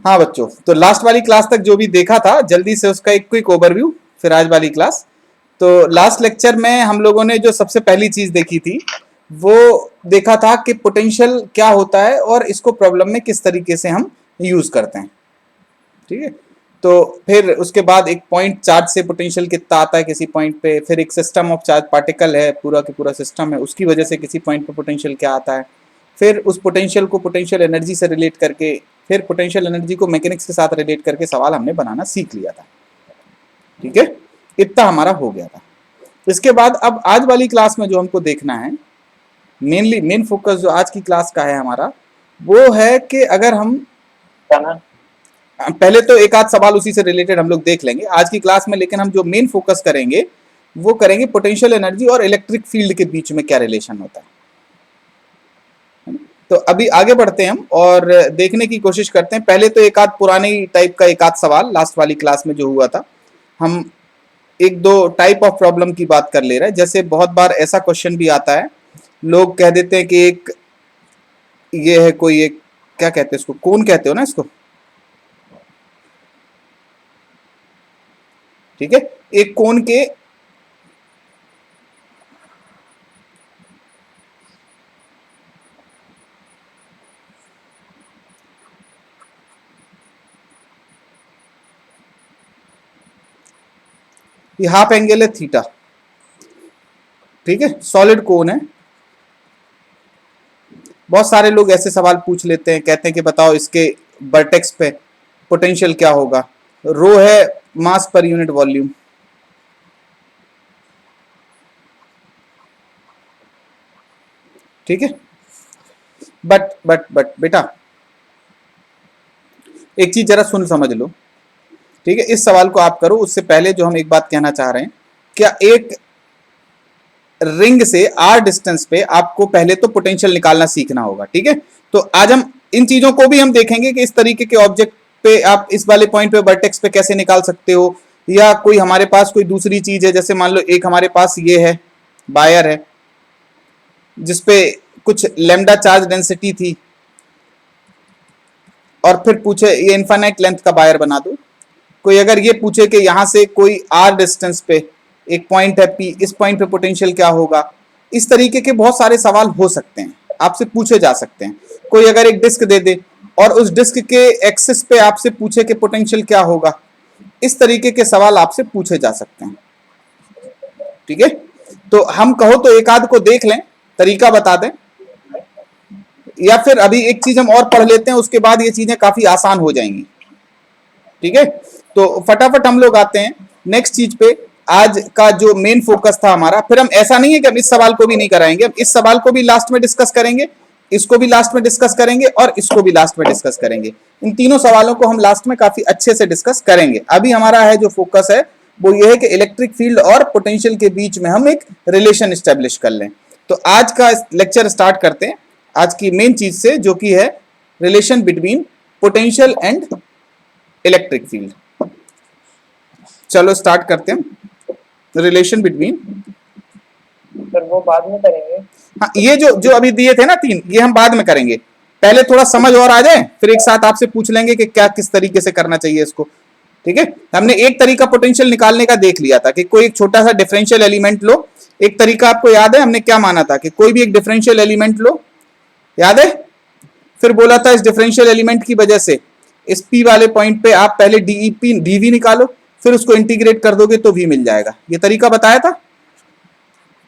हाँ बच्चों, तो लास्ट वाली क्लास तक जो भी देखा था जल्दी से उसका एक क्विक ओवरव्यू, फिर आज वाली क्लास। तो लास्ट लेक्चर में हम लोगों ने जो सबसे पहली चीज देखी थी वो देखा था कि पोटेंशियल क्या होता है और इसको प्रॉब्लम में किस तरीके से हम यूज करते हैं। ठीक है, तो फिर उसके बाद एक पॉइंट चार्ज से पोटेंशियल कितना आता है किसी पॉइंट पे, फिर एक सिस्टम ऑफ चार्ज पार्टिकल है, पूरा का पूरा सिस्टम है, उसकी वजह से किसी पॉइंट पे पोटेंशियल क्या आता है, फिर उस पोटेंशियल को पोटेंशियल एनर्जी से रिलेट करके, फिर पोटेंशियल एनर्जी को मैकेनिक्स के साथ रिलेट करके सवाल हमने बनाना सीख लिया था। ठीक है, इतना हमारा हो गया था। इसके बाद अब आज वाली क्लास में जो हमको देखना है, मेन फोकस जो आज की क्लास का है हमारा, वो है कि अगर हम पहले तो एक आध सवाल उसी से रिलेटेड हम लोग देख लेंगे आज की क्लास में, लेकिन हम जो मेन फोकस करेंगे वो करेंगे पोटेंशियल एनर्जी और इलेक्ट्रिक फील्ड के बीच में क्या रिलेशन होता है। तो अभी आगे बढ़ते हैं हम और देखने की कोशिश करते हैं। पहले तो एक आध पुरानी टाइप का एक आध सवाल लास्ट वाली क्लास में जो हुआ था, हम एक दो टाइप ऑफ प्रॉब्लम की बात कर ले रहे हैं। जैसे बहुत बार ऐसा क्वेश्चन भी आता है, लोग कह देते हैं कि एक ये है कोई एक, क्या कहते हैं इसको, कोन कहते हो ना इसको, ठीक है, एक कोन के ये हाफ एंगल है थीटा, ठीक है, सॉलिड कोन है। बहुत सारे लोग ऐसे सवाल पूछ लेते हैं, कहते हैं कि बताओ इसके वर्टेक्स पे पोटेंशियल क्या होगा। रो है मास पर यूनिट वॉल्यूम, ठीक है, बट बेटा एक चीज जरा सुन समझ लो, ठीक है, इस सवाल को आप करो उससे पहले जो हम एक बात कहना चाह रहे हैं, क्या एक रिंग से आर डिस्टेंस पे आपको पहले तो पोटेंशियल निकालना सीखना होगा। ठीक है, तो आज हम इन चीजों को भी हम देखेंगे कि इस तरीके के ऑब्जेक्ट पे आप इस वाले पॉइंट पे वर्टेक्स पे कैसे निकाल सकते हो, या कोई हमारे पास कोई दूसरी चीज है, जैसे मान लो एक हमारे पास ये है वायर है जिसपे कुछ लैम्डा चार्ज डेंसिटी थी और फिर पूछे ये इनफाइनाइट लेंथ का वायर बना दो। कोई अगर ये पूछे कि यहां से कोई आर डिस्टेंस पे एक पॉइंट है पी, इस पॉइंट पे पोटेंशियल क्या होगा, इस तरीके के बहुत सारे सवाल हो सकते हैं, आपसे पूछे जा सकते हैं। कोई अगर एक डिस्क दे दे और उस डिस्क के एक्सिस पे आपसे पूछे कि पोटेंशियल क्या होगा, इस तरीके के सवाल आपसे पूछे जा सकते हैं। ठीक है, तो हम कहो तो एक आध को देख लें, तरीका बता दें, या फिर अभी एक चीज हम और पढ़ लेते हैं, उसके बाद ये चीजें काफी आसान हो जाएंगी। ठीक है, तो फटाफट हम लोग आते हैं नेक्स्ट चीज पे। आज का जो मेन फोकस था हमारा, फिर हम ऐसा नहीं है कि हम इस सवाल को भी नहीं कराएंगे, हम इस सवाल को भी लास्ट में डिस्कस करेंगे, इसको भी लास्ट में डिस्कस करेंगे और इसको भी लास्ट में डिस्कस करेंगे। इन तीनों सवालों को हम लास्ट में काफी अच्छे से डिस्कस करेंगे। अभी हमारा है जो फोकस है वो ये है कि इलेक्ट्रिक फील्ड और पोटेंशियल के बीच में हम एक रिलेशन स्टेब्लिश कर लें। तो आज का लेक्चर स्टार्ट करते हैं आज की मेन चीज से, जो कि है relation between potential and electric field. चलो स्टार्ट करते हैं रिलेशन बिटवीन। सर वो बाद में करेंगे। हाँ, ये जो अभी दिए थे ना तीन, ये हम बाद में करेंगे, पहले थोड़ा समझ और आ जाए, फिर एक साथ आपसे पूछ लेंगे कि क्या किस तरीके से करना चाहिए इसको। ठीक है, हमने एक तरीका पोटेंशियल निकालने का देख लिया था कि कोई एक छोटा सा डिफरेंशियल एलिमेंट लो। एक तरीका आपको याद है हमने क्या माना था कि कोई भी एक डिफरेंशियल एलिमेंट लो, याद है, फिर बोला था इस डिफरेंशियल एलिमेंट की वजह से इस पी वाले पॉइंट पे आप पहले डीईपी डीवी निकालो, फिर उसको इंटीग्रेट कर दोगे तो भी मिल जाएगा। ये तरीका बताया था।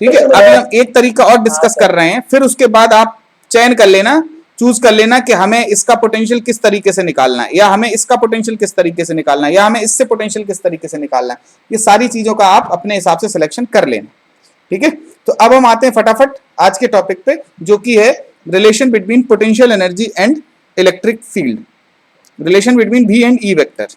ठीक है, अभी हम एक तरीका और डिस्कस कर रहे हैं, फिर उसके बाद आप चयन कर लेना, चूज कर लेना कि हमें इसका पोटेंशियल किस तरीके से निकालना है, या हमें इसका पोटेंशियल किस तरीके से निकालना है, या हमें इससे पोटेंशियल किस तरीके से निकालना है। ये सारी चीजों का आप अपने हिसाब से सिलेक्शन कर लेना। ठीक है, तो अब हम आते हैं फटाफट आज के टॉपिक पे, जो कि है relation between potential energy and electric field, relation between V and E vector.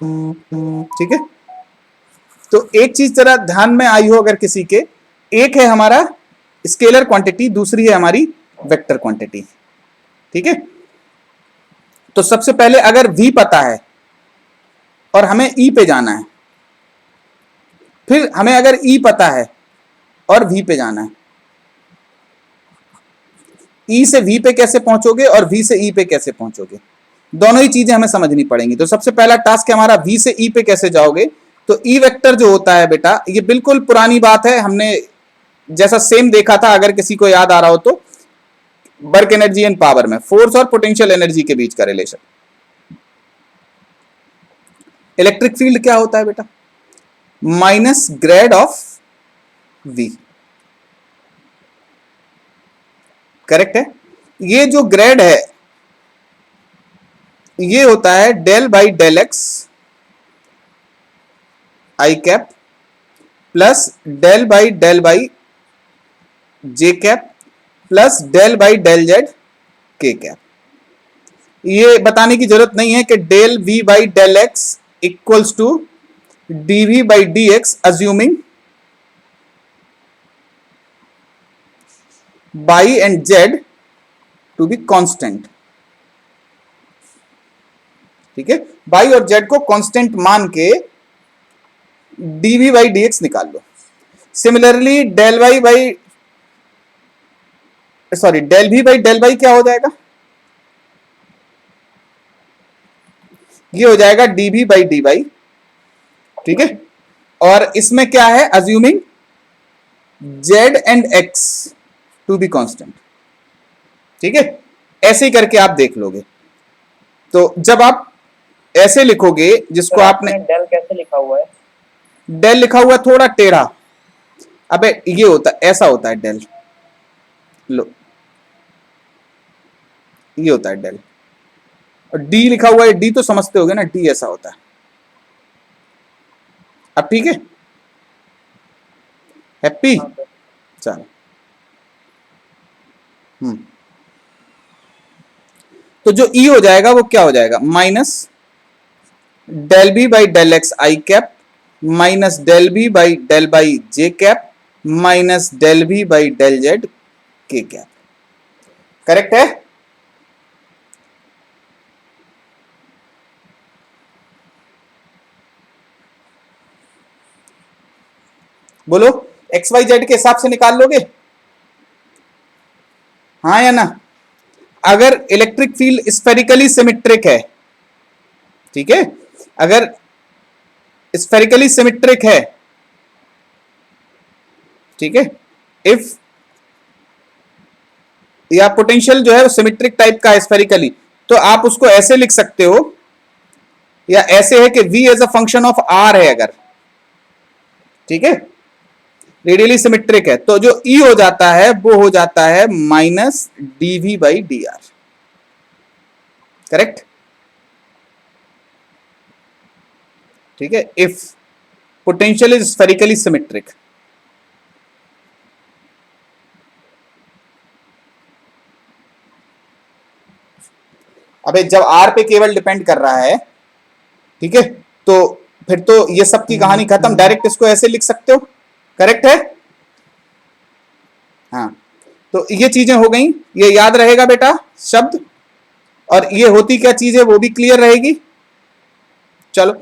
ठीक है, तो एक चीज जरा ध्यान में आई हो अगर किसी के, एक है हमारा स्केलर क्वांटिटी, दूसरी है हमारी वेक्टर क्वांटिटी। ठीक है, तो सबसे पहले अगर V पता है और हमें E पे जाना है, फिर हमें अगर ई पता है और वी पे जाना है, ई से वी पे कैसे पहुंचोगे और वी से ई पे कैसे पहुंचोगे, दोनों ही चीजें हमें समझनी पड़ेंगी। तो सबसे पहला टास्क है हमारा वी से ई पे कैसे जाओगे। तो ई वेक्टर जो होता है बेटा, ये बिल्कुल पुरानी बात है, हमने जैसा सेम देखा था, अगर किसी को याद आ रहा हो तो, वर्क एनर्जी एंड पावर में फोर्स और पोटेंशियल एनर्जी के बीच का रिलेशन। इलेक्ट्रिक फील्ड क्या होता है बेटा, minus grade of V, correct है। ये जो ग्रेड है ये होता है del by del X I cap plus del by J cap plus del by del Z K cap. ये बताने की जरूरत नहीं है कि del we by del X equals to D V by D X assuming by and Z to be constant. ठीक है, by और जेड को कांस्टेंट मान के डीवी बाई डी एक्स निकाल लो। Similarly del Y by sorry del we by del y क्या हो जाएगा, ये हो जाएगा डीवी बाई डी वाई। ठीक है, और इसमें क्या है, assuming Z and X to be constant. ठीक है, ऐसे ही करके आप देख लोगे। तो जब आप ऐसे लिखोगे, जिसको आपने डेल कैसे लिखा हुआ है, डेल लिखा हुआ थोड़ा टेढ़ा, अबे ये होता है, ऐसा होता है डेल, लो ये होता है डेल। और डी लिखा हुआ है, डी तो समझते होगे ना, डी ऐसा होता है। अब ठीक है, हैप्पी, चलो। तो जो ई हो जाएगा वो क्या हो जाएगा, minus del B by del X I cap minus del B by J cap minus del B by del Z K cap. Correct है। बोलो, एक्स वाई जेड के हिसाब से निकाल लोगे, हाँ या ना। अगर इलेक्ट्रिक फील्ड स्फेरिकली सिमेट्रिक है, ठीक है, अगर स्फेरिकली सिमेट्रिक है, ठीक है, इफ या पोटेंशियल जो है वो सिमेट्रिक टाइप का है स्फेरिकली, तो आप उसको ऐसे लिख सकते हो, या ऐसे है कि v as a function of r है अगर, ठीक है, रेडियली सिमेट्रिक है, तो जो E हो जाता है वो हो जाता है minus dv by D R. Correct, ठीक है, if potential is spherically symmetric. अबे जब R पे केवल डिपेंड कर रहा है, ठीक है, तो फिर तो ये सब की कहानी खत्म, डायरेक्ट इसको ऐसे लिख सकते हो। करेक्ट है, हाँ। तो ये चीजें हो गई, ये याद रहेगा बेटा शब्द, और ये होती क्या चीज है वो भी क्लियर रहेगी। चलो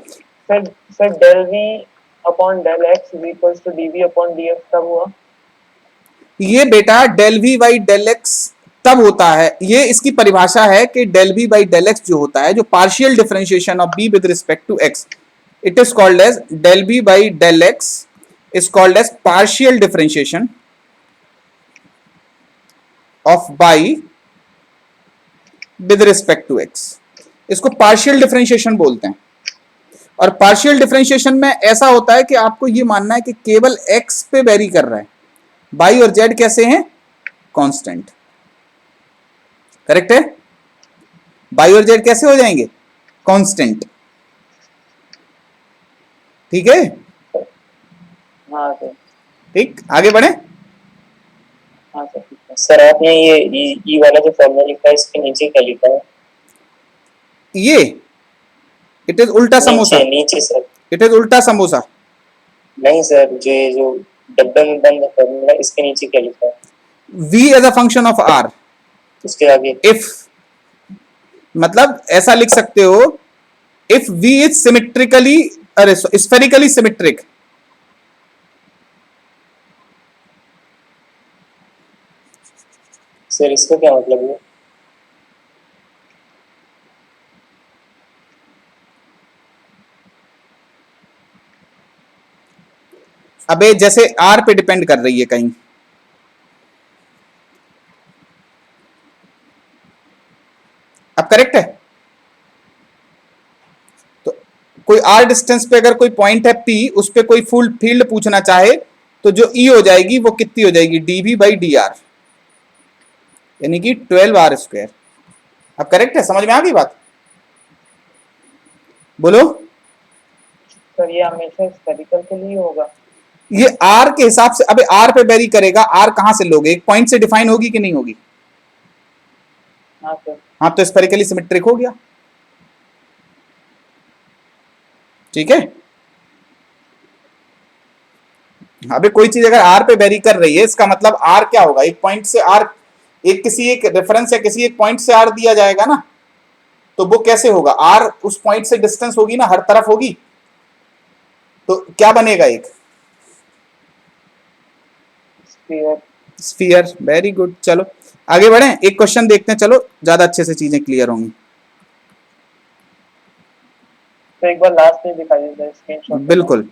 sir del V upon del X equals to DV upon D X कब हुआ, ये बेटा del we by del X तब होता है, ये इसकी परिभाषा है कि del we by del X जो होता है, जो partial differentiation of B with respect to X, it is called as del we by del X is called as partial differentiation of y with respect to x। इसको partial differentiation बोलते हैं। और partial differentiation में ऐसा होता है कि आपको ये मानना है कि केवल x पे वेरी कर रहा है, y और z कैसे हैं, कांस्टेंट। करेक्ट है, y और z कैसे हो जाएंगे, कांस्टेंट। ठीक है, हाँ सर, ठीक, आगे बढ़े। हाँ सर, सर आपने ये ई वाला जो फॉर्मूला लिखा है इसके नीचे क्या लिखा है, ये इट इज उल्टा समोसा, नीचे सर, इट इज उल्टा समोसा। नहीं सर, जो डब्बे में बंद फॉर्मूला इसके नीचे क्या लिखा है, v as a function of r, उसके आगे इफ, मतलब ऐसा लिख सकते हो, इफ v इज सिमेट्रिकली, अरे स्फेरिकली सिमेट्रिक, सर इसका क्या मतलब है? अबे जैसे आर पे डिपेंड कर रही है कहीं, अब करेक्ट है। तो कोई आर डिस्टेंस पे अगर कोई पॉइंट है पी, उस पे कोई फुल फील्ड पूछना चाहे तो जो ई हो जाएगी वो कितनी हो जाएगी, डीवी बाई डी आर, यानी कि 12 r²। अब करेक्ट है, समझ में आ गई बात, बोलो। सर ये हमेशा स्फेरिकल के लिए होगा? ये आर के हिसाब से, अबे आर पे वेरी करेगा, आर कहां से लोगे, एक पॉइंट से डिफाइन होगी कि नहीं होगी? हाँ सर। हाँ, तो स्फेरिकली सिमेट्रिक हो गया, ठीक है। अबे कोई चीज अगर आर पे वेरी कर रही है, इसका मतलब आर क्या होगा, एक पॉइंट से आर, एक किसी एक रेफरेंस या किसी एक पॉइंट से आर दिया जाएगा ना, तो वो कैसे होगा, आर उस पॉइंट से डिस्टेंस होगी ना, हर तरफ होगी, तो क्या बनेगा, एक स्फीयर। स्फीयर। वेरी गुड, चलो आगे बढ़े, एक क्वेश्चन देखते हैं, चलो ज्यादा अच्छे से चीजें क्लियर होंगी। तो एक बार लास्ट में दिखा दीजिए स्क्रीनशॉट। बिल्कुल,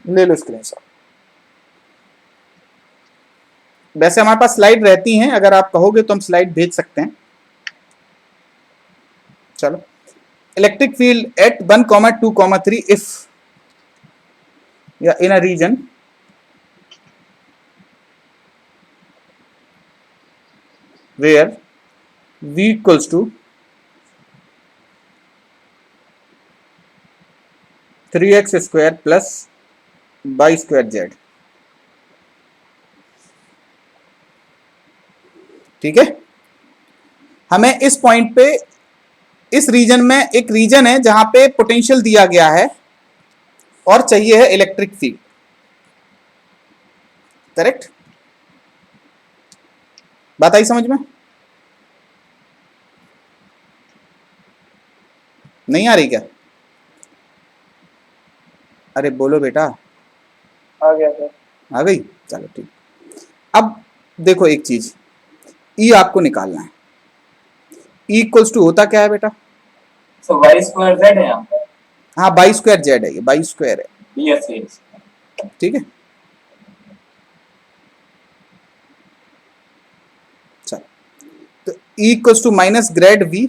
ले लो स्क्रीनशॉट। वैसे हमारे पास स्लाइड रहती हैं, अगर आप कहोगे तो हम स्लाइड भेज सकते हैं। चलो, इलेक्ट्रिक फील्ड एट 1, 2, 3 इफ या इन a reason where v equals to 3x² plus y² z, ठीक है। हमें इस पॉइंट पे, इस रीजन में, एक रीजन है जहां पे पोटेंशियल दिया गया है और चाहिए है इलेक्ट्रिक फील्ड, करेक्ट, बात आई समझ में, नहीं आ रही क्या? अरे बोलो बेटा, आ गया सर। आ गई, चलो ठीक। अब देखो एक चीज, ई आपको निकालना है, ई इक्वल्स टू होता क्या है बेटा? सो y² z है यहाँ पर। हाँ, y² z है, ये y² है, यस यस। ठीक है। चलो, तो E equals to minus grade v,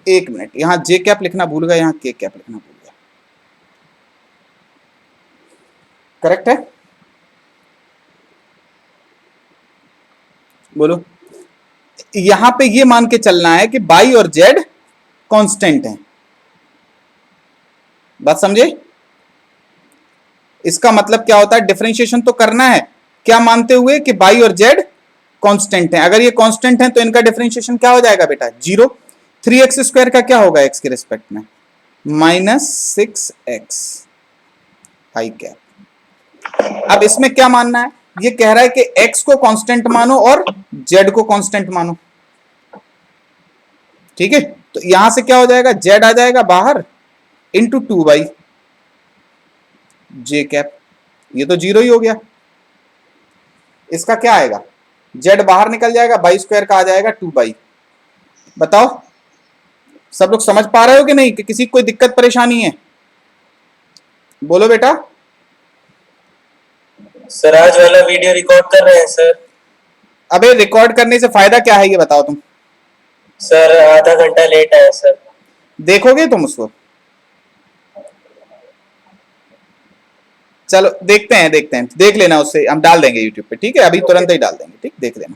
एक मिनट, यहां जे कैप लिखना भूल गया, यहां के कैप लिखना भूल गया, करेक्ट है, बोलो। यहां पे ये मान के चलना है कि बाई और जेड कांस्टेंट है, बात समझे? इसका मतलब क्या होता है, डिफरेंशिएशन तो करना है, क्या मानते हुए कि बाई और जेड कांस्टेंट है, अगर ये कांस्टेंट है तो इनका डिफरेंशिएशन क्या हो जाएगा बेटा, 0। 3x² का क्या होगा x के रिस्पेक्ट में, -6x हाई कैप। अब इसमें क्या मानना है, ये कह रहा है कि x को कांस्टेंट मानो और z को कांस्टेंट मानो, ठीक है। तो यहां से क्या हो जाएगा, z आ जाएगा बाहर इंटू 2 जे कैप, ये तो 0 ही हो गया। इसका क्या आएगा, z बाहर निकल जाएगा, y² का आ जाएगा 2। बताओ सब लोग समझ पा रहे हो कि नहीं, कि किसी कोई दिक्कत परेशानी है, बोलो बेटा। सर आज वाला वीडियो रिकॉर्ड कर रहे हैं सर। अबे रिकॉर्ड करने से फायदा क्या है, ये बताओ तुम। सर आधा घंटा लेट आया सर। देखोगे तुम उसको, चलो देखते हैं, देख लेना, उससे हम डाल देंगे यूट्यूब पे, ठीक है, अभी तुरंत ही डाल देंगे, ठीक, देख लेना।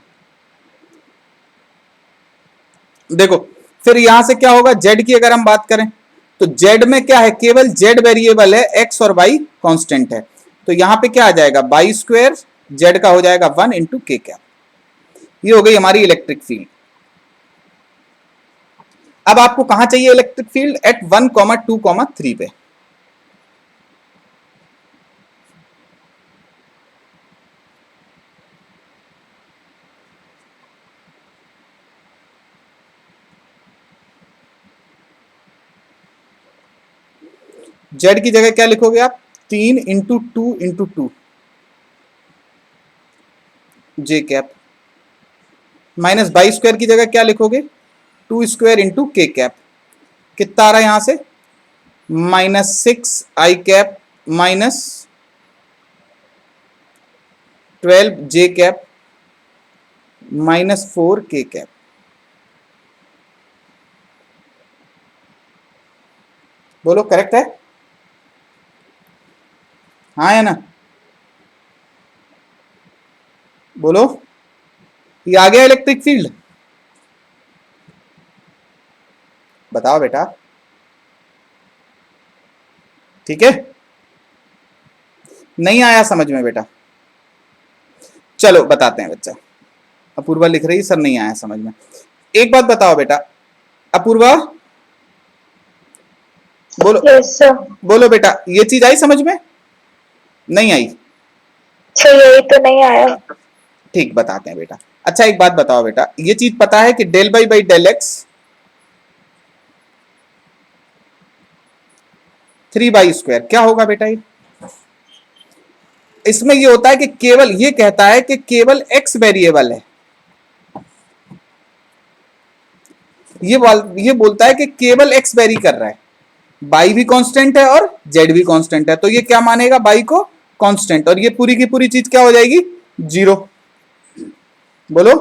देखो फिर यहां से क्या होगा, जेड की अगर हम बात करें तो जेड में क्या है, केवल जेड वेरिएबल है, एक्स और वाई कांस्टेंट है, तो यहां पे क्या आ जाएगा, बाई स्क्वायर जेड का हो जाएगा 1 इंटू के कैप। ये हो गई हमारी इलेक्ट्रिक फील्ड। अब आपको कहां चाहिए इलेक्ट्रिक फील्ड, एट 1, 2, 3 पे। जेड की जगह क्या लिखोगे आप, 3 into 2 into 2 J cap, minus by square की जगह क्या लिखोगे, 2 स्क्वायर इंटू के कैप। कितना आ रहा है यहां से, -6 आई कैप माइनस 12 जे कैप -4 के कैप। बोलो करेक्ट है, हाँ या ना, बोलो, ये आ गया इलेक्ट्रिक फील्ड, बताओ बेटा, ठीक है, नहीं आया समझ में बेटा, चलो बताते हैं बच्चा। अपूर्वा लिख रही सर नहीं आया समझ में। एक बात बताओ बेटा, अपूर्वा बोलो, यस सर। बोलो बेटा, ये चीज आई समझ में, नहीं आई, अच्छा यही तो नहीं आया। ठीक बताते हैं बेटा। अच्छा एक बात बताओ बेटा, ये चीज पता है कि del by by del X 3 by square क्या होगा बेटा, ये इसमें ये होता है कि केवल ये कहता है कि केवल एक्स वेरिएबल है, ये बोलता है कि केवल एक्स वेरी कर रहा है, बाई भी कांस्टेंट है और जेड भी कांस्टेंट है, तो ये क्या मानेगा, बाई को कांस्टेंट, और ये पूरी की पूरी चीज क्या हो जाएगी, 0। बोलो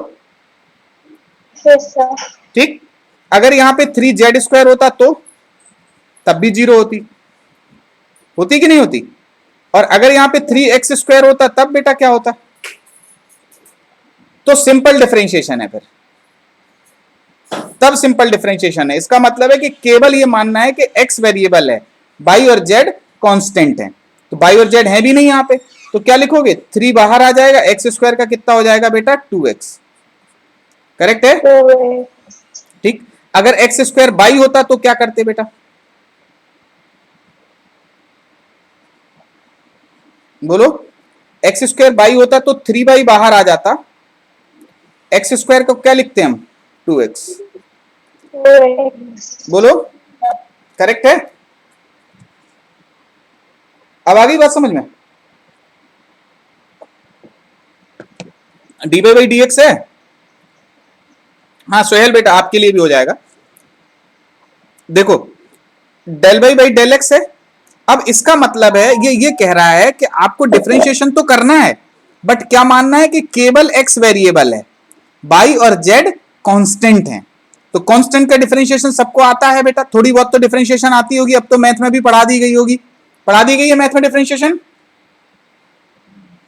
यस सर। ठीक, अगर यहां पे 3 z² होता तो तब भी 0 होती, होती कि नहीं होती, और अगर यहां पे 3x² होता तब बेटा क्या होता, तो सिंपल डिफरेंशिएशन है, फिर तब सिंपल डिफरेंशिएशन है। इसका मतलब है कि केवल ये मानना है कि x वेरिएबल है, बाई और z कांस्टेंट है, तो बाई और z है भी नहीं यहां पे, तो क्या लिखोगे, 3 बाहर आ जाएगा, x² का कितना हो जाएगा बेटा, 2x। करेक्ट है, ठीक। अगर x² बाई होता तो क्या करते बेटा, बोलो, x² बाई होता तो 3 बाई बाहर आ जाता, x² को क्या लिखते हैं हम, 2x। बोलो करेक्ट है, अब आ गई बात समझ में, डी बाई डी एक्स है, हाँ सोहेल बेटा आपके लिए भी हो जाएगा। देखो डेल बाई डेल एक्स है, अब इसका मतलब है ये कह रहा है कि आपको डिफरेंशिएशन तो करना है, बट क्या मानना है कि केवल एक्स वेरिएबल है, बाई और जेड कांस्टेंट है, तो कांस्टेंट का डिफरेंशिएशन सबको आता है बेटा, थोड़ी बहुत तो डिफरेंशिएशन आती होगी, अब तो मैथ में भी पढ़ा दी गई होगी, पढ़ा दी गई है मैथ में डिफरेंशिएशन,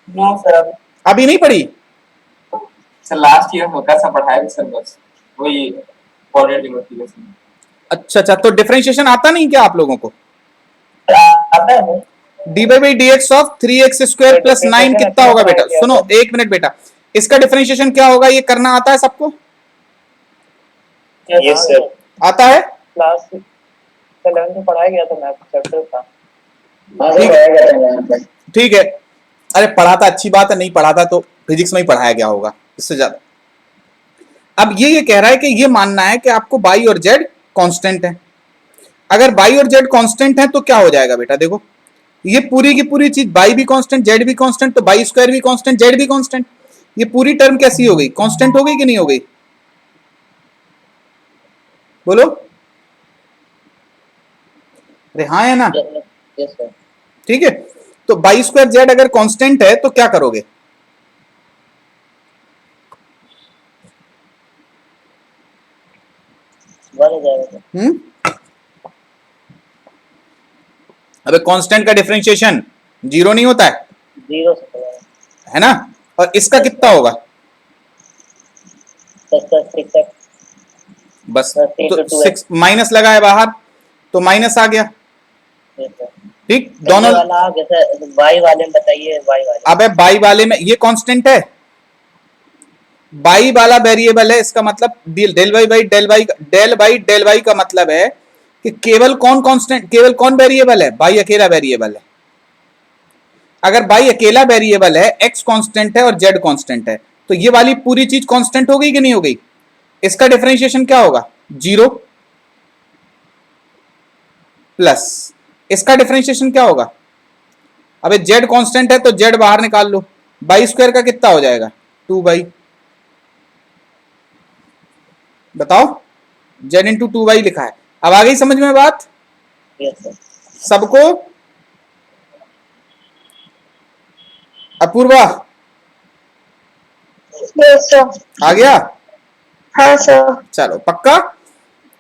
नो सर, अभी नहीं पढ़ी, सर लास्ट ईयर हल्का सा पढ़ाया सर, बस वही क्वाड्रेटिक मल्टीप्लिकेशन। अच्छा, तो डिफरेंशिएशन आता नहीं क्या आप लोगों को, आता है D by D x of 3x² plus 9 कितना होगा बेटा, सुनो एक मिनट बेटा, इसका डिफरेंशिएशन क्या होगा, ये करना आता है सबको, यस सर, आता है, क्लास 11 में पढ़ाया गया था मैथ चैप्टर था। ठीक है, अरे पढ़ा था अच्छी बात है, नहीं पढ़ा था तो फिजिक्स में ही पढ़ाया गया होगा इससे ज्यादा। अब ये कह रहा है कि ये मानना है कि आपको बाई और जेड कांस्टेंट है, अगर बाई और जेड कांस्टेंट है तो क्या हो जाएगा बेटा, देखो ये पूरी की पूरी चीज, बाई भी कांस्टेंट जेड भी कांस्टेंट, तो बाई स्क्वायर भी कांस्टेंट जेड भी कांस्टेंट, ये पूरी टर्म कैसी हो गई, कांस्टेंट हो गई कि नहीं हो गई, बोलो, अरे हाँ है ना, यस सर, ठीक है, तो बाई स्क्वायर जेड अगर कांस्टेंट है तो क्या करोगे, बन जाएगा, अबे कांस्टेंट का डिफरेंशिएशन 0 नहीं होता है 0 से है ना, और इसका कितना होगा, बस बस 3 तो to 2 6 माइनस लगा है बाहर तो माइनस आ गया, ठीक। दोनों वाला जैसे वाई वाले में बताइए, वाई वाले। अबे बाई वाले में ये कांस्टेंट है, बाई वाला वेरिएबल है, इसका मतलब del Y by del Y का मतलब है कि केवल कौन कांस्टेंट, केवल कौन वेरिएबल है, बाई अकेला वेरिएबल है। अगर बाई अकेला वेरिएबल है, एक्स कांस्टेंट है और जेड कांस्टेंट है, तो ये वाली पूरी चीज कांस्टेंट हो गई कि नहीं हो गई? इसका डिफरेंशिएशन क्या होगा? 0 प्लस इसका डिफरेंशिएशन क्या होगा? अबे जेड कांस्टेंट है तो जेड बाहर निकाल लो, बाई स्क्वायर का कितना हो जाएगा? 2 बाई, बताओ, जेड इंटू 2 बाई लिखा है। अब आ गई समझ में बात सबको? अपूर्वा आ गया? हाँ सर। चलो पक्का?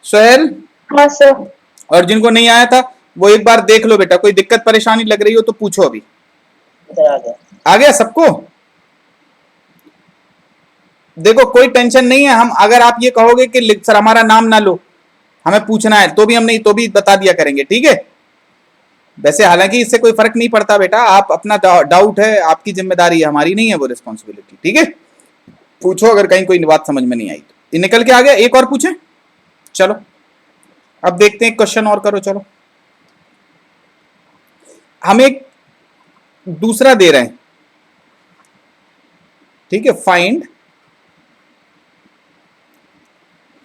सोहेल? हाँ सर। और जिनको नहीं आया था वो एक बार देख लो बेटा, कोई दिक्कत परेशानी लग रही हो तो पूछो अभी। आ गया सबको? देखो कोई टेंशन नहीं है, हम अगर आप ये कहोगे कि सर हमारा नाम ना लो, हमें पूछना है, तो भी हम नहीं तो भी बता दिया करेंगे, ठीक है? वैसे हालांकि इससे कोई फर्क नहीं पड़ता बेटा, आप अपना डाउट है, आपकी जिम्मेदारी है, हमारी नहीं है वो रिस्पॉन्सिबिलिटी, ठीक है? पूछो अगर कहीं कोई बात समझ में नहीं आई तो। ये निकल के आ गया, एक और पूछे? चलो अब देखते हैं, क्वेश्चन और करो। चलो हम एक दूसरा दे रहे हैं, ठीक है? Find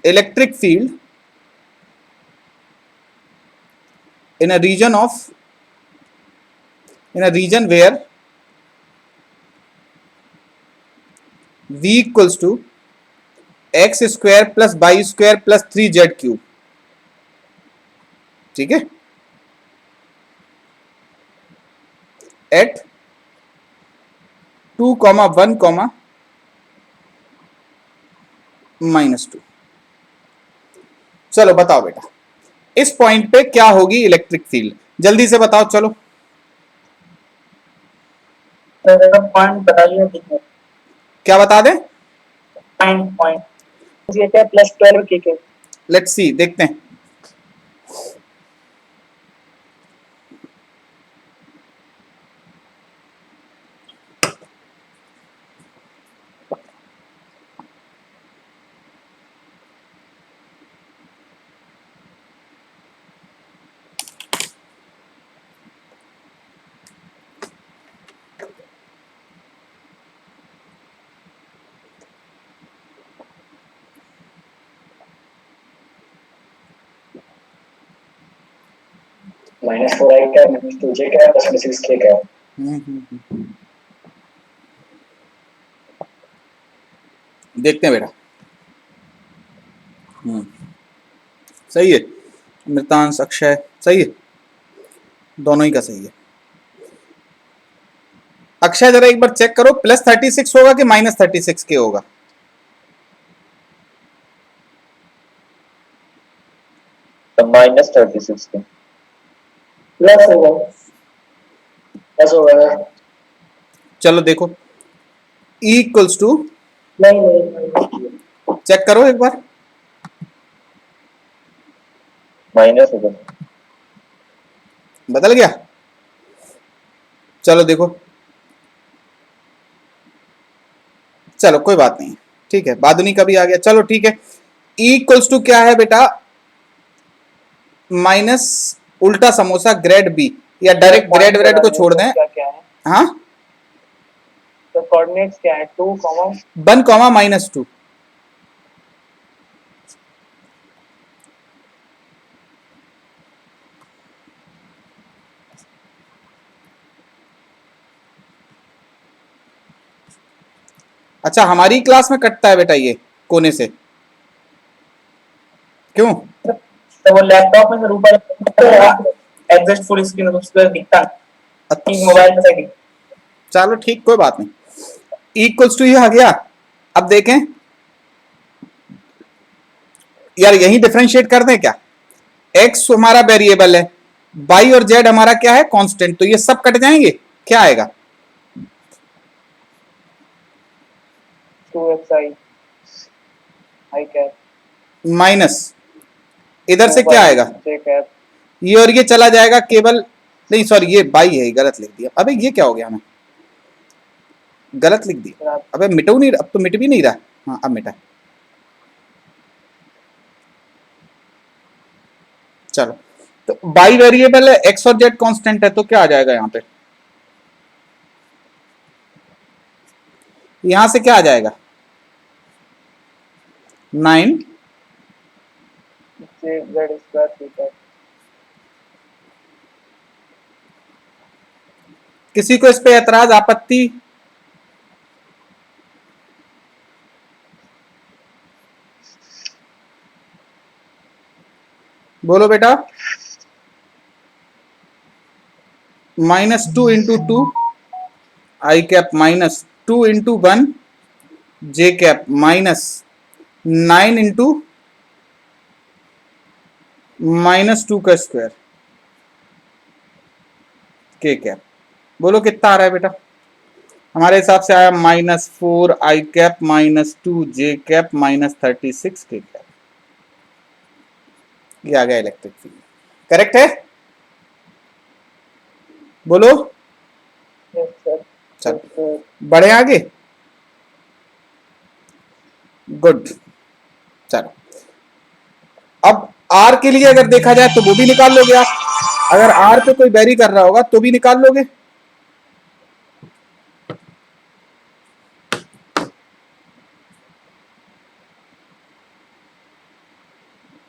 electric field in a region where v equals to x square plus y square plus 3z cube, ठीक है? at 2, 1, -2। चलो बताओ बेटा, इस पॉइंट पे क्या होगी इलेक्ट्रिक फील्ड? जल्दी से बताओ चलो। पॉइंट बताइए कितने? क्या बता दें? पॉइंट +12 के। लेट्स सी, देखते हैं। -4i का -2j का +6k का। देखते हैं बेटा। सही है, मृतांश अक्षय सही है, दोनों ही का सही है। अक्षय जरा एक बार चेक करो, +36 होगा कि -36 के होगा? तो -36 के प्लस होगा, प्लस होगा। चलो देखो, E इक्वल्स टू, नहीं चेक करो एक बार, माइनस होगा, बदल गया? चलो देखो, चलो कोई बात नहीं, ठीक है, बादनी का भी आ गया, चलो ठीक है। E इक्वल्स टू क्या है बेटा? माइनस उल्टा समोसा ग्रेड बी, या डायरेक्ट ग्रेड व्रेड को छोड़ दें। क्या है? हाँ, तो कोऑर्डिनेट्स क्या है? 2, 1, -2। अच्छा, हमारी क्लास में कटता है बेटा ये कोने से, क्यों? तो वो लैपटॉप में ऊपर एग्जस्ट फुल स्क्रीन उस पर दिखता है, अच्छा, मोबाइल में से चलो ठीक, कोई बात नहीं। इक्वल्स टू ये आ गया। अब देखें यार, यही डिफरेंशिएट कर दें क्या? x हमारा वेरिएबल है, y और z हमारा क्या है? कांस्टेंट, तो ये सब कट जाएंगे, क्या आएगा? 2xi i कैप माइनस इधर से क्या आएगा, जे कैप ये और ये चला जाएगा केवल, नहीं सॉरी ये बाई है, गलत लिख दिया। अबे ये क्या हो गया, हमें गलत लिख दिया। अबे मिटो नहीं, अब तो मिट भी नहीं रहा। हाँ अब मिटा। चलो तो बाई वेरिएबल है, एक्स और जेड कांस्टेंट है, तो क्या आ जाएगा यहाँ पे, यहां से क्या आ जाएगा 9 जे जेड स्क्वायर थीटा। किसी को इस पे एतराज आपत्ति, बोलो बेटा। -2 × 2 आई कैप -2 × 1 जे कैप -9 × -2 का स्क्वायर के कैप। बोलो कितना आ रहा है बेटा, हमारे हिसाब से आया -4 आई कैप -2 जे कैप -36 के कैप। ये आ गया इलेक्ट्रिक फील्ड, करेक्ट है, बोलो। Yes sir. चलो बढ़े आगे, गुड। चलो अब आर के लिए अगर देखा जाए तो वो भी निकाल लोगे आप, अगर आर पे कोई वेरी कर रहा होगा तो भी निकाल लोगे।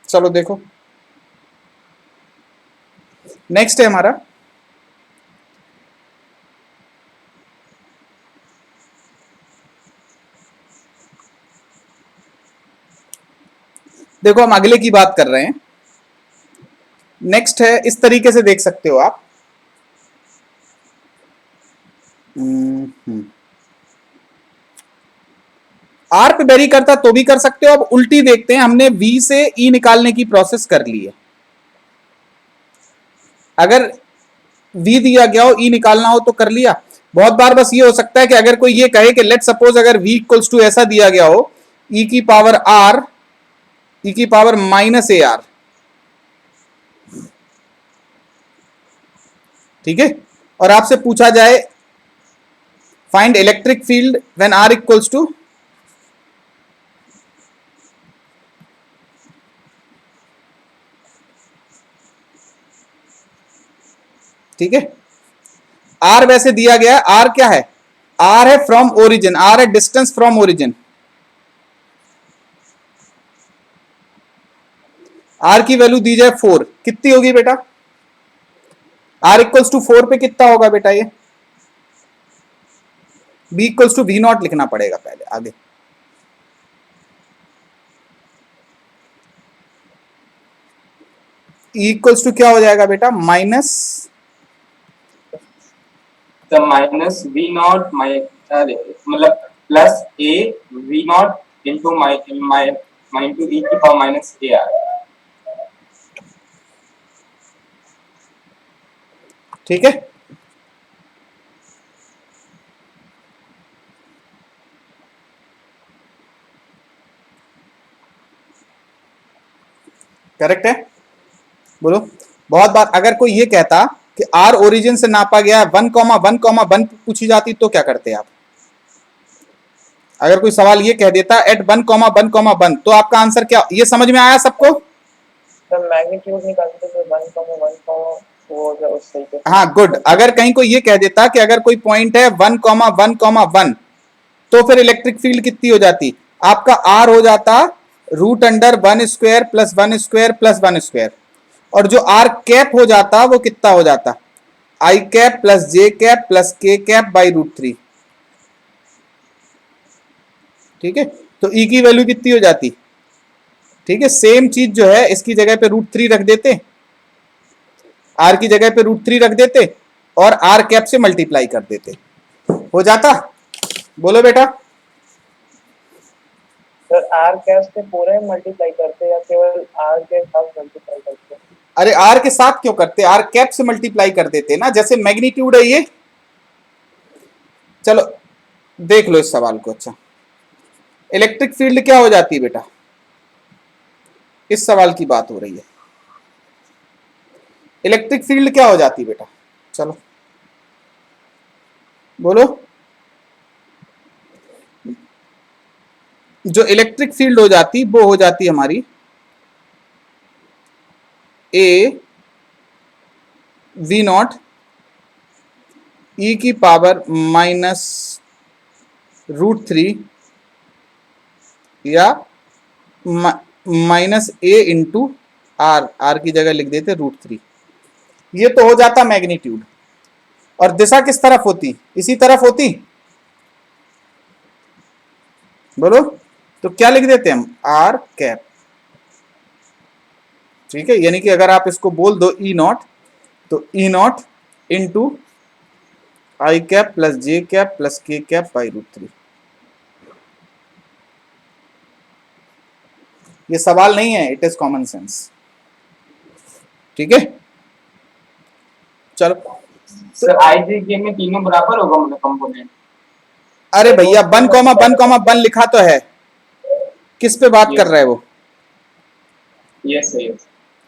चलो देखो नेक्स्ट है हमारा देखो हम अगले की बात कर रहे हैं। नेक्स्ट है, इस तरीके से देख सकते हो आप, आर पे वेरी करता तो भी कर सकते हो। अब उल्टी देखते हैं, हमने वी से ई निकालने की प्रोसेस कर ली है। अगर वी दिया गया हो, ई निकालना हो तो कर लिया। बहुत बार बस ये हो सकता है कि अगर कोई ये कहे कि लेट सपोज अगर v इक्वल्स टू ऐसा दिया गया हो, e की पावर r e की पावर -ar, ठीक है, और आपसे पूछा जाए find electric field when r equals to, ठीक है, r वैसे दिया गया है, r क्या है, r है फ्रॉम ओरिजिन, r है डिस्टेंस फ्रॉम ओरिजिन। r की वैल्यू दी जाए 4, कितनी होगी बेटा, r इक्वल्स टू 4 पे कितना होगा बेटा, ये b इक्वल्स टू v0 लिखना पड़ेगा पहले आगे। e इक्वल्स टू क्या हो जाएगा बेटा, माइनस तो माइनस वी नॉट मतलब plus a v naught into into e की पावर माइनस ए आर। ठीक है, करेक्ट है, बोलो। बहुत बार अगर कोई ये कहता कि r ओरिजिन से नापा गया है 1,1,1 पूछी जाती तो क्या करते आप, अगर कोई सवाल ये कह देता एट 1,1,1 तो आपका आंसर क्या, ये समझ में आया सबको। सर मैग्नीट्यूड निकालते थे 1,1,4 उस तरीके से। हाँ गुड, अगर कहीं कोई ये कह देता कि अगर कोई पॉइंट है 1,1,1 तो फिर इलेक्ट्रिक फील्ड कितनी हो जाती, आपका r हो जाता √1² + 1² + 1², और जो r कैप हो जाता वो कितना हो जाता, i cap + j cap + k cap by √3। ठीक है, तो e की वैल्यू कितनी हो जाती, ठीक है, सेम चीज जो है इसकी जगह पे √3 रख देते, r की जगह पे √3 रख देते और r कैप से मल्टीप्लाई कर देते, हो जाता। बोलो बेटा, सर आर कैप से पूरे मल्टीप्लाई करते या केवल आर के साथ मल्टीप्लाई करते? अरे r के साथ क्यों करते, r कैप से मल्टीप्लाई कर देते ना, जैसे मैग्नीट्यूड है ये। चलो देख लो इस सवाल को। अच्छा, इलेक्ट्रिक फील्ड क्या हो जाती है बेटा, इस सवाल की बात हो रही है। इलेक्ट्रिक फील्ड क्या हो जाती बेटा, चलो बोलो। जो इलेक्ट्रिक फील्ड हो जाती वो हो जाती हमारी ए वी नॉट ई की पावर -√3 या -a इंटू आर की जगह लिख देते √3। ये तो हो जाता मैग्नीट्यूड। और दिशा किस तरफ होती, इसी तरफ होती, बोलो। तो क्या लिख देते हम, आर कैप। ठीक है, यानी कि अगर आप इसको बोल दो ई नॉट, तो e naught into i cap plus j cap plus k cap by √3। ये सवाल नहीं है, इट इज कॉमन सेंस। ठीक है, चलो। सर IJ में तीनों बराबर होगा मतलब कंपोनेंट। अरे भैया 1,1,1 लिखा तो है, किस पे बात कर रहा है वो, यस सर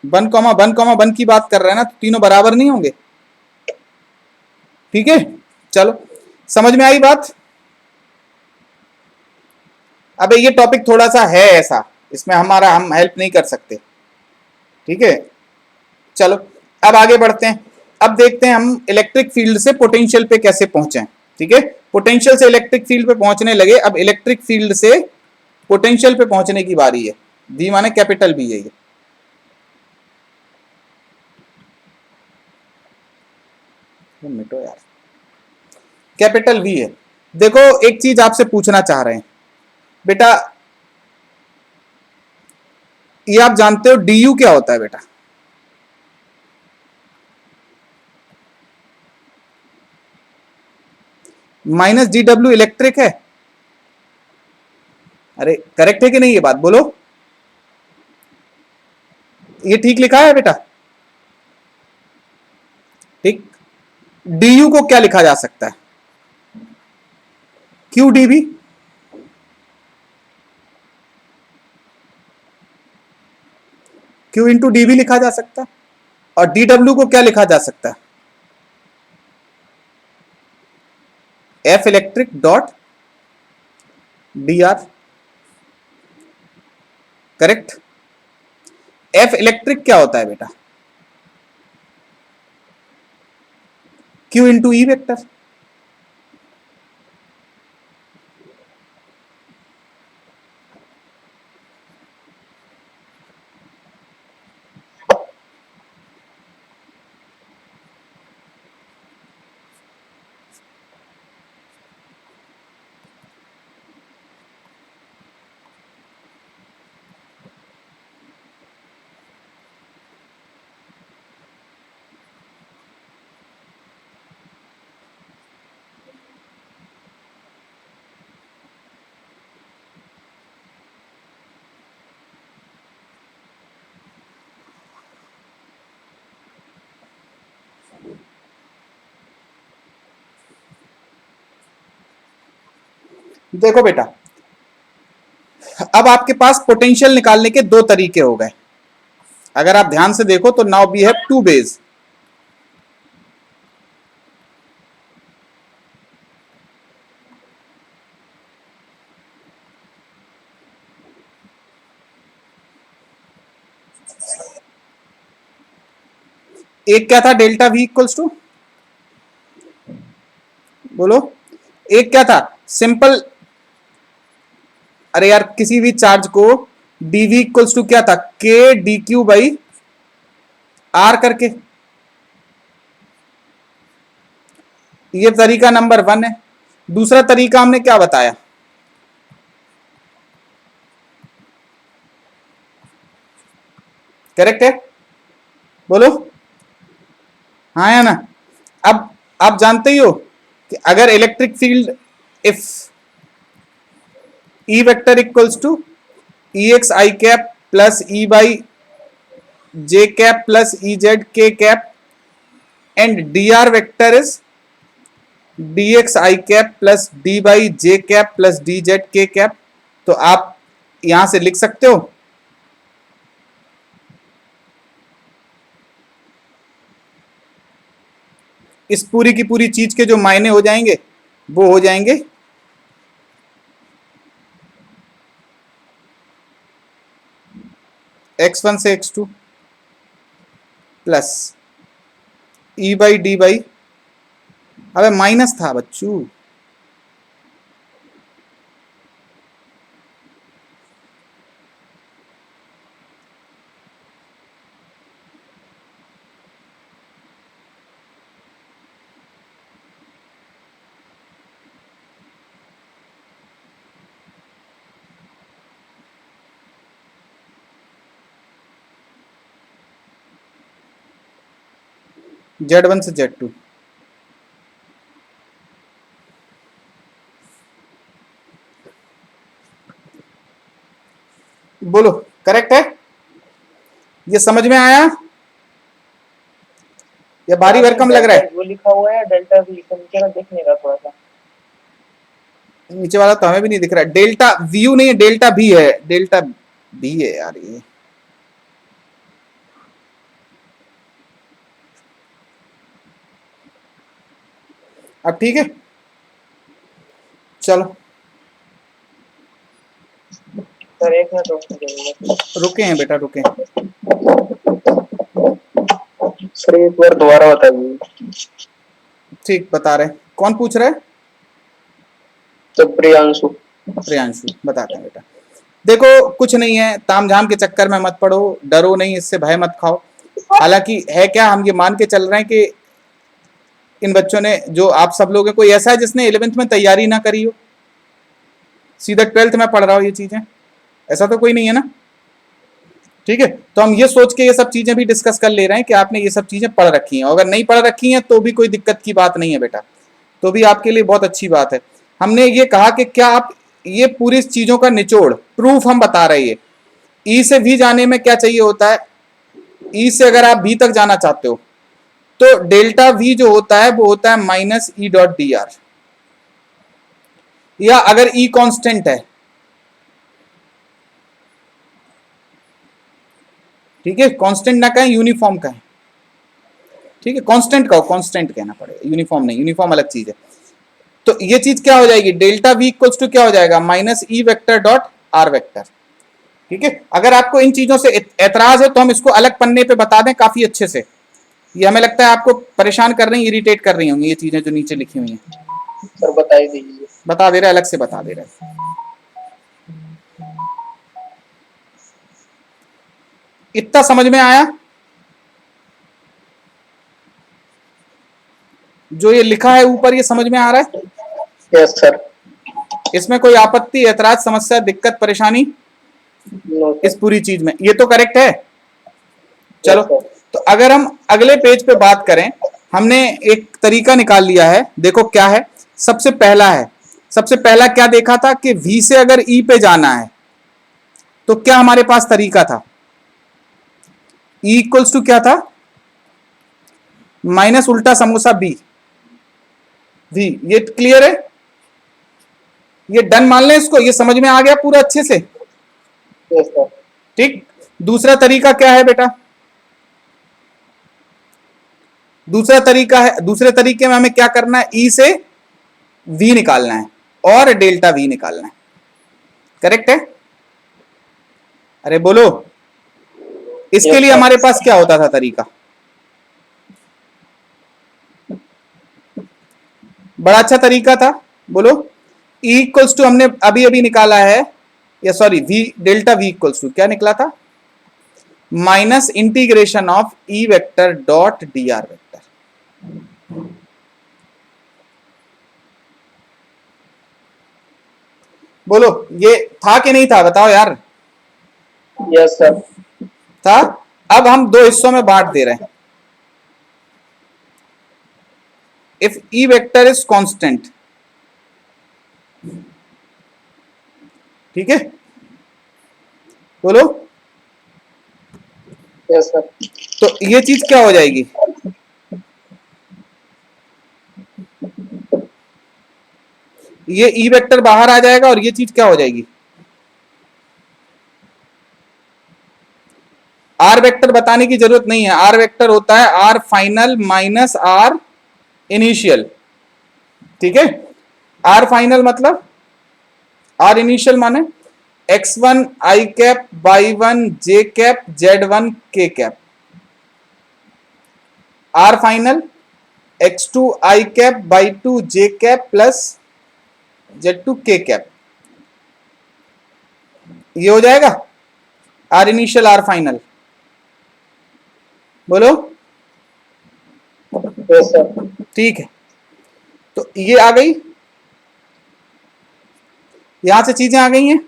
1,1,1 की बात कर रहा है ना, तो तीनों बराबर नहीं होंगे। ठीक है, चलो समझ में आई बात। अबे ये टॉपिक थोड़ा सा है ऐसा, इसमें हम हेल्प नहीं कर सकते। ठीक है, चलो अब आगे बढ़ते हैं। अब देखते हैं हम इलेक्ट्रिक फील्ड से पोटेंशियल पे कैसे पहुंचे। ठीक है, पोटेंशियल से इलेक्ट्रिक फील्ड पे पहुंचने लगे, अब इलेक्ट्रिक फील्ड से पोटेंशियल पे पहुंचने की बारी है। वी माने कैपिटल बी है ये। मिटो यार, कैपिटल वी है। देखो एक चीज आपसे पूछना चाह रहे हैं बेटा, ये आप जानते हो डी क्या होता है बेटा, -dw इलेक्ट्रिक है। अरे करेक्ट है कि नहीं ये बात, बोलो। ये ठीक लिखा है बेटा, ठीक। du को क्या लिखा जा सकता है, Q dv, Q into D लिखा जा सकता है। और dw को क्या लिखा जा सकता है, F electric dot dr। Correct. F electric क्या होता है बेटा, क्यू इंटू ई वेक्टर। देखो बेटा, अब आपके पास पोटेंशियल निकालने के दो तरीके हो गए। अगर आप ध्यान से देखो तो now we have two ways. एक क्या था, डेल्टा वी इक्वल्स टू, बोलो। एक क्या था, सिंपल, अरे यार किसी भी चार्ज को dv इक्वल्स टू क्या था, k dq बाई r करके। ये तरीका नंबर 1 है। दूसरा तरीका हमने क्या बताया, करेक्ट है, बोलो हाँ या ना। अब आप जानते ही हो कि अगर electric field if E vector equals to EX I cap plus E by J cap plus EZ K cap and DR vector is DX I cap plus D by J cap plus DZ K cap, तो आप यहां से लिख सकते हो इस पूरी की पूरी चीज के जो मायने हो जाएंगे वो हो जाएंगे x1 से x2 plus E by D by, अबे माइनस था बच्चू, Z1 से Z2। बोलो करेक्ट है? ये समझ में आया या भारी भरकम लग रहा है? वो लिखा हुआ है डेल्टा वी, तो नीचे का देखने का थोड़ा सा। नीचे वाला तो हमें भी नहीं दिख रहा है। डेल्टा व्यू नहीं है, डेल्टा भी है, डेल्टा भी है यार ये। अब ठीक है, चलो सर एक मिनट रुकिए, रुके हैं बेटा, रुके हैं। सर एक बार दोबारा बता दीजिए। ठीक बता रहे हैं। कौन पूछ रहा है? तो प्रियांशु। प्रियांशु बताते हैं बेटा। देखो कुछ नहीं है, तामझाम के चक्कर में मत पड़ो, डरो नहीं, इससे भय मत खाओ। हालांकि है क्या, हम ये मान के चल रहे हैं कि इन बच्चों ने, जो आप सब लोग हैं, कोई ऐसा है जिसने 11th में तैयारी ना करी हो, सीधा 12th में पढ़ रहा हो ये चीजें? ऐसा तो कोई नहीं है ना? ठीक है, तो हम ये सोच के ये सब चीजें भी डिस्कस कर ले रहे हैं कि आपने ये सब चीजें पढ़ रखी हैं। अगर नहीं पढ़ रखी हैं तो भी कोई दिक्कत की बात नहीं है बेटा, तो भी आपके लिए बहुत अच्छी बात है। हमने ये कहा कि क्या आप ये पूरी चीजों का निचोड़ प्रूफ हम बता रहे हैं। ई से वी जाने में क्या चाहिए होता है? ई से अगर आप बी तक जाना चाहते हो तो डेल्टा वी जो होता है वो होता है minus E dot D are, या अगर ई कांस्टेंट है, ठीक है, कांस्टेंट ना कहें, यूनिफॉर्म कहें, ठीक है, कांस्टेंट कहो, कांस्टेंट कहना पड़ेगा, यूनिफॉर्म नहीं, यूनिफॉर्म अलग चीज है। तो ये चीज क्या हो जाएगी? डेल्टा वी इक्वल्स टू क्या हो जाएगा? Minus E vector dot are vector. ठीक है, अगर आपको इन चीजों से एतराज है तो हम इसको अलग पन्ने पे बता दें काफी अच्छे से। ये हमें लगता है आपको परेशान कर रही, इरिटेट कर रही होंगी ये चीजें जो नीचे लिखी हुई हैं। सर बता ही दीजिए। बता दे रहे, अलग से बता दे रहे। इतना समझ में आया? जो ये लिखा है ऊपर, ये समझ में आ रहा है? Yes sir. इसमें कोई आपत्ति, ऐतराज, समस्या, दिक्कत, परेशानी इस पूरी चीज में? ये तो करेक्ट है। चलो, तो अगर हम अगले पेज पे बात करें, हमने एक तरीका निकाल लिया है। देखो क्या है, सबसे पहला है, सबसे पहला क्या देखा था कि V से अगर E पे जाना है तो क्या हमारे पास तरीका था? E इक्वल्स टू क्या था? माइनस उल्टा समोसा B V। ये क्लियर है? ये डन मान लें इसको, ये समझ में आ गया पूरा अच्छे से? Yes sir. ठीक। दूसरा तरीका क्या है बेटा? दूसरा तरीका है, दूसरे तरीके में हमें क्या करना है? ई से वी निकालना है और डेल्टा वी निकालना है। करेक्ट है? अरे बोलो, इसके लिए हमारे पास क्या होता था तरीका? बड़ा अच्छा तरीका था, बोलो। ई इक्वल्स टू हमने अभी अभी निकाला है, या sorry V, delta V equals to क्या निकला था? Minus integration of E vector dot D R vector. बोलो, ये था कि नहीं था? बताओ यार। Yes sir. था। अब हम दो हिस्सों में बांट दे रहे हैं। If E vector is constant, ठीक है, बोलो। Yes sir. तो ये चीज क्या हो जाएगी? ये ई वेक्टर बाहर आ जाएगा और ये चीज क्या हो जाएगी? आर वेक्टर बताने की जरूरत नहीं है। आर वेक्टर होता है R final minus R initial, ठीक है। आर फाइनल मतलब, आर इनिशियल माने x1 i cap, y1 j cap, z1 k cap. R final x2 i cap, y2 j cap plus z2 k cap. ये हो जाएगा R initial R final, बोलो। Yes sir. ठीक है, तो ये आ गई, यहां से चीजें आ गई हैं।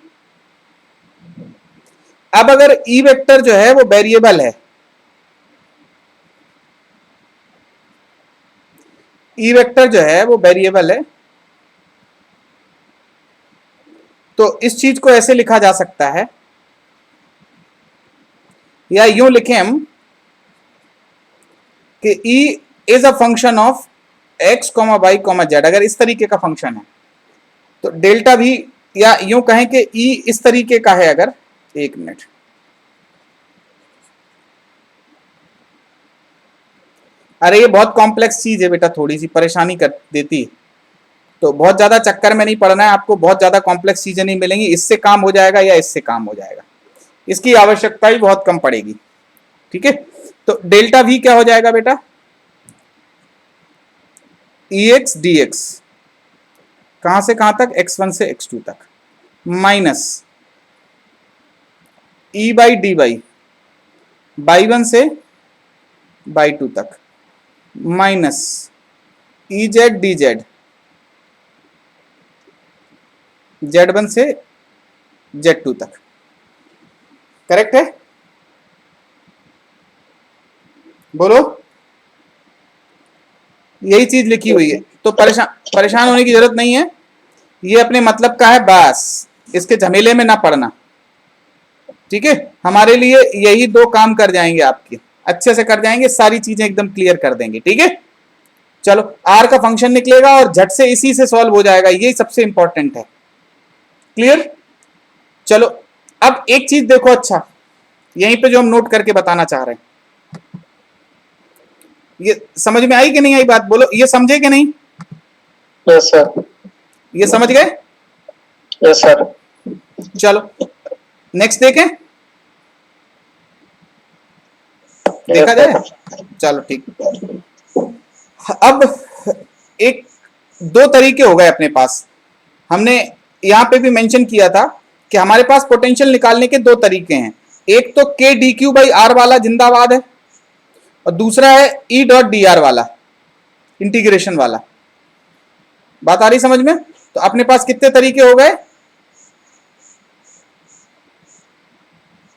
अब अगर ई वेक्टर जो है वो वेरिएबल है, ई वेक्टर जो है वो वेरिएबल है, तो इस चीज को ऐसे लिखा जा सकता है, या यूं लिखें हम कि E is a function of X comma Y comma Z. अगर इस तरीके का फंक्शन है तो डेल्टा भी, या यूं कहें कि ई इस तरीके का है अगर, एक मिनट, अरे ये बहुत कॉम्प्लेक्स चीज है बेटा, थोड़ी सी परेशानी कर देती है, तो बहुत ज्यादा चक्कर में नहीं पड़ना है आपको, बहुत ज्यादा कॉम्प्लेक्स चीजें नहीं मिलेंगी, इससे काम हो जाएगा या इससे काम हो जाएगा, इसकी आवश्यकता ही बहुत कम पड़ेगी, ठीक है। तो डेल्टा वी क्या हो जाएगा बेटा, ई एक्स डी एक्स, कहां से कहां तक, x1 से x2 तक, minus E by D by, y1 से y2 तक, minus E Z D Z, z1 से z2 तक। करेक्ट है, बोलो। यही चीज लिखी हुई है, तो परेशान होने की जरूरत नहीं है, ये अपने मतलब का है, बस इसके झमेले में ना पड़ना, ठीक है। हमारे लिए यही दो काम कर जाएंगे, आपके अच्छे से कर जाएंगे, सारी चीजें एकदम क्लियर कर देंगे, ठीक है। चलो, आर का फंक्शन निकलेगा और झट से इसी से सॉल्व हो जाएगा, ये सबसे इंपॉर्टेंट है, क्लियर। चलो, अब एक चीज देखो, अच्छा यहीं पे जो हम नोट करके बताना चाह रहे हैं, ये समझ में आई कि नहीं आई बात, बोलो, ये समझे कि नहीं। Yes sir. ये समझ गए, यस सर। चलो नेक्स्ट देखें, देखा जाए, चलो ठीक। अब एक दो तरीके हो गए अपने पास, हमने यहां पे भी मेंशन किया था कि हमारे पास पोटेंशियल निकालने के दो तरीके हैं, एक तो के डी क्यू बाई आर वाला जिंदाबाद है, और दूसरा है ई डॉट डी आर वाला, इंटीग्रेशन वाला। बात आ रही समझ में, तो अपने पास कितने तरीके हो गए,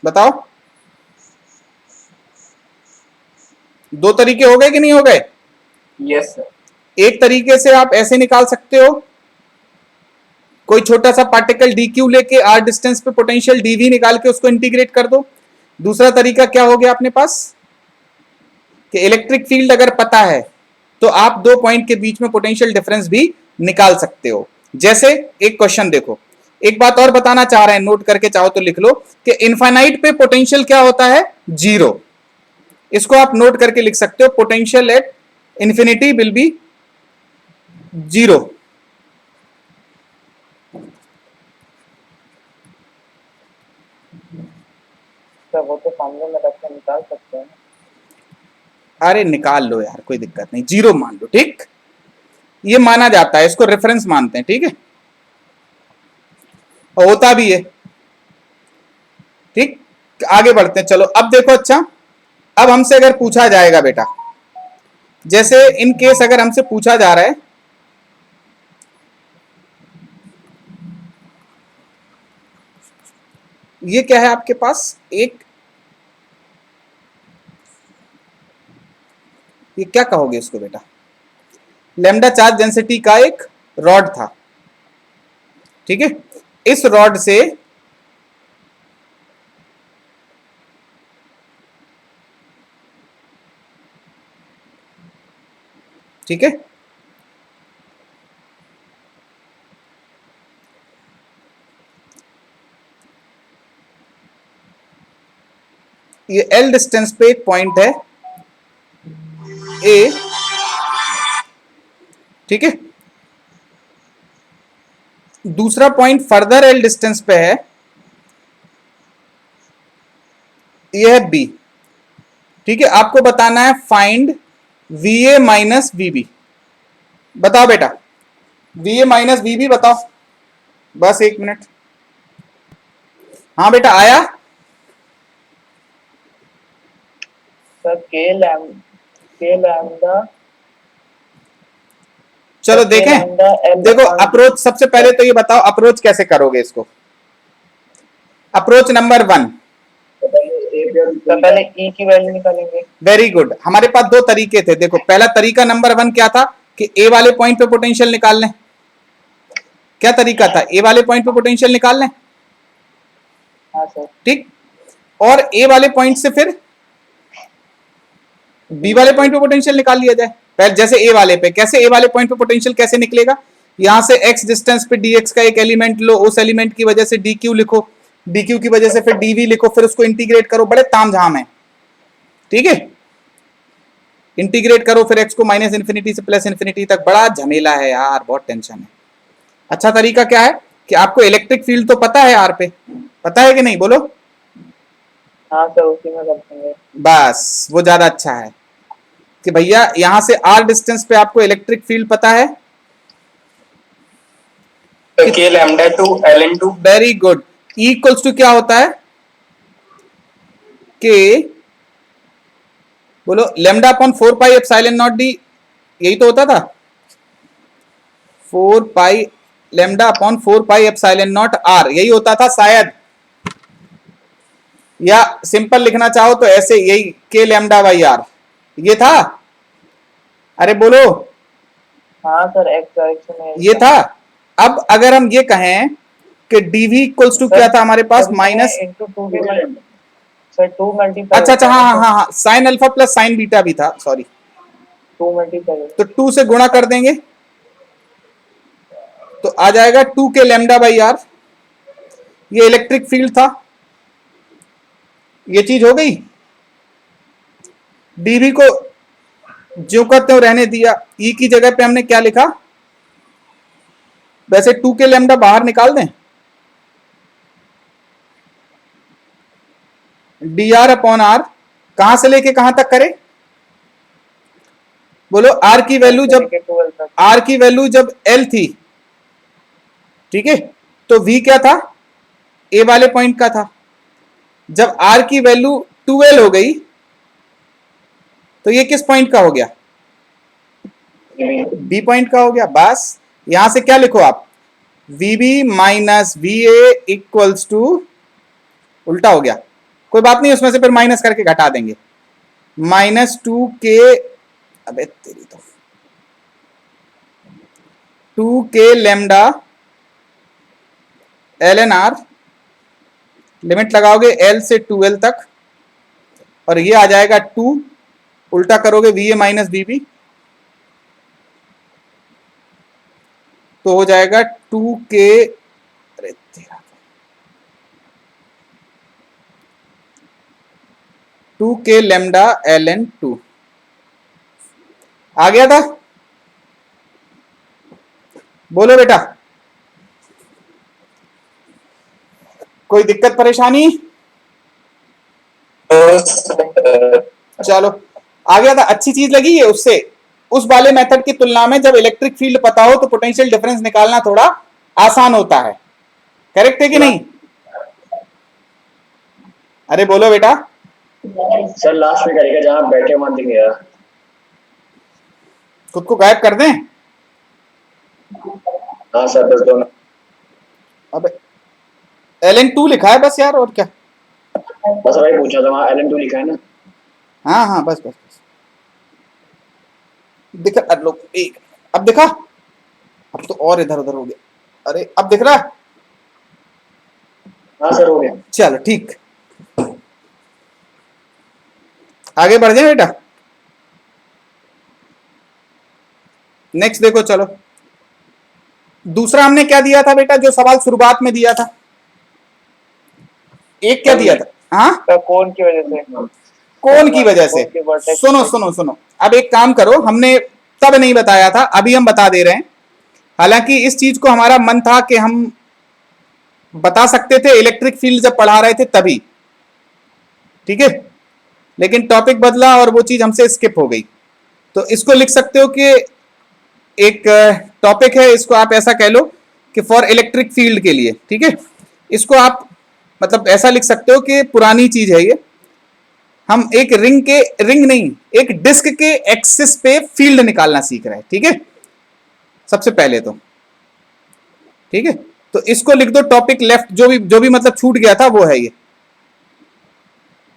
बताओ, दो तरीके हो गए कि नहीं हो गए। Yes sir. एक तरीके से आप ऐसे निकाल सकते हो, कोई छोटा सा पार्टिकल डी क्यू लेके आर डिस्टेंस पे पोटेंशियल डीवी निकाल के उसको इंटीग्रेट कर दो। दूसरा तरीका क्या हो गया अपने पास, कि इलेक्ट्रिक फील्ड अगर पता है तो आप दो पॉइंट के बीच में पोटेंशियल डिफरेंस भी निकाल सकते हो। जैसे एक क्वेश्चन देखो, एक बात और बताना चाह रहे हैं, नोट करके चाहो तो लिख लो, कि इनफाइनाइट पे पोटेंशियल क्या होता है, जीरो। इसको आप नोट करके लिख सकते हो, potential at infinity will be zero. वो तो सामने में रख के निकाल सकते हैं। अरे निकाल लो यार, कोई दिक्कत नहीं, जीरो मान लो, ठीक, ये माना जाता है, इसको रेफरेंस मानते हैं, ठीक है, और होता भी है, ठीक। आगे बढ़ते हैं, चलो अब देखो, अच्छा अब हमसे अगर पूछा जाएगा बेटा, जैसे इन केस अगर हमसे पूछा जा रहा है, ये क्या है आपके पास, एक, ये क्या कहोगे इसको बेटा, लैम्डा चार्ज डेंसिटी का एक रॉड था, ठीक है। इस रॉड से ठीक है, ये एल डिस्टेंस पे एक पॉइंट है ए, ठीक है। दूसरा पॉइंट फर्दर एल डिस्टेंस पे है, ये है बी। ठीक है, आपको बताना है फाइंड वीए माइनस वीबी। बताओ बेटा, वीए माइनस वीबी बताओ, बस 1 मिनट। हाँ बेटा आया। सर के लैम्डा चलो देखें, देखो अप्रोच सबसे पहले तो ये बताओ अप्रोच कैसे करोगे इसको। अप्रोच नंबर 1, तो पहले ई की वैल्यू निकालेंगे। Very good. हमारे पास 2 तरीके थे। देखो पहला तरीका नंबर 1 क्या था कि ए वाले पॉइंट पे पोटेंशियल निकाल लें। क्या तरीका था? ए वाले पॉइंट पे पोटेंशियल निकाल लें, हाँ सर। ठीक। और ए वाले पॉइंट से फिर बी वाले पॉइंट पे पोटेंशियल निकाल लिया जाए। पहले जैसे ए वाले पे, कैसे ए वाले पॉइंट पे पोटेंशियल कैसे निकलेगा? यहां से x डिस्टेंस पे dx का एक एलिमेंट लो, उस एलिमेंट की वजह से dq लिखो, dq की वजह से फिर dv लिखो, फिर उसको इंटीग्रेट करो। बड़े तामझाम है, ठीक है। इंटीग्रेट करो फिर x को माइनस इन्फिनिटी से प्लस इन्फिनिटी तक, बड़ा झमेला है यार, बहुत टेंशन है। अच्छा तरीका क्या है कि आपको इलेक्ट्रिक फील्ड तो पता है आर पे, पता है कि नहीं बोलो? हाँ सर, उसी में कर देंगे। बस वो ज्यादा अच्छा है कि भैया यहां से आर डिस्टेंस पे आपको इलेक्ट्रिक फील्ड पता है, k lambda two ln two. Very good. E equals to क्या होता है? के बोलो, lambda upon 4 pi epsilon naught d, यही तो होता था। 4 pi lambda upon 4 pi epsilon naught r, यही होता था शायद, या सिंपल लिखना चाहो तो ऐसे, यही के लेमडा बाई आर ये था। अरे बोलो, हाँ सर, एक्स डायरेक्शन में ये था। अब अगर हम ये कहें कि dv इक्वल्स टू क्या था हमारे पास? माइनस इनटू 2 के सर 2 मल्टीप्लाई। अच्छा हाँ, sine alpha plus sign beta भी था, सॉरी। 2 मल्टीप्लाई तो 2 से गुणा कर देंगे तो आ जाएगा 2 के लेमडा बाई आर। ये इलेक्ट्रिक फील्ड था, ये चीज हो गई। dv को जो करते हो रहने दिया, e की जगह पे हमने क्या लिखा? वैसे 2 के लेमडा बाहर निकाल दें, dr अपॉन आर, कहां से लेके कहां तक करें? बोलो, r की वैल्यू जब l थी, ठीक है, तो v क्या था? a वाले पॉइंट का था। जब r की वैल्यू 12 हो गई तो ये किस पॉइंट का हो गया? b पॉइंट का हो गया। बस यहां से क्या लिखो आप? vb minus va equals to, उल्टा हो गया, कोई बात नहीं, उसमें से फिर माइनस करके घटा देंगे, -2 के, अबे तेरी तो 2 के लेमडा ln r, लिमिट लगाओगे l से 2l तक, और ये आ जाएगा 2, उल्टा करोगे va माइनस bb, तो हो जाएगा 2 के, अरे तेरा 2 के लेमडा ln 2 आ गया था। बोलो बेटा, कोई दिक्कत परेशानी? चलो आ गया था, अच्छी चीज लगी है। उससे उस वाले मेथड की तुलना में जब इलेक्ट्रिक फील्ड पता हो तो पोटेंशियल डिफरेंस निकालना थोड़ा आसान होता है, करेक्ट है कि नहीं? अरे बोलो बेटा। सर लास्ट में करेगा जहां बैठे मत दिखेगा, खुद को गायब कर दें? हाँ सर बस दोनों। अब ln2 लिखा है बस यार, और क्या? बस वही पूछा था, वहां ln2 लिखा है ना। हाँ बस बस बस दिखा। अब लोग एक, अब दिखा, अब तो और इधर उधर हो गया। अरे अब दिख रहा है? हाँ सर हो गया। चलो ठीक, आगे बढ़ जाए बेटा। नेक्स्ट देखो, चलो दूसरा हमने क्या दिया था बेटा, जो सवाल शुरुआत में दिया था? एक क्या दिया था? हाँ, कौन की वजह से? कौन की वजह से? सुनो, अब एक काम करो, हमने तब नहीं बताया था, अभी हम बता दे रहे हैं। हालांकि इस चीज को हमारा मन था कि हम बता सकते थे इलेक्ट्रिक फील्ड जब पढ़ा रहे थे तभी, ठीक है, लेकिन टॉपिक बदला और वो चीज हमसे स्किप हो गई। तो इसको लिख सकते हो कि एक टॉपिक है, इसको आप ऐसा कह लो कि फॉर इलेक्ट्रिक फील्ड के लिए, ठीक है। इसको आप मतलब ऐसा लिख सकते हो कि पुरानी चीज है ये, हम एक रिंग नहीं, एक डिस्क के एक्सिस पे फील्ड निकालना सीख रहे हैं, ठीक है, सबसे पहले तो, ठीक है। तो इसको लिख दो टॉपिक लेफ्ट, जो भी मतलब छूट गया था वो है ये,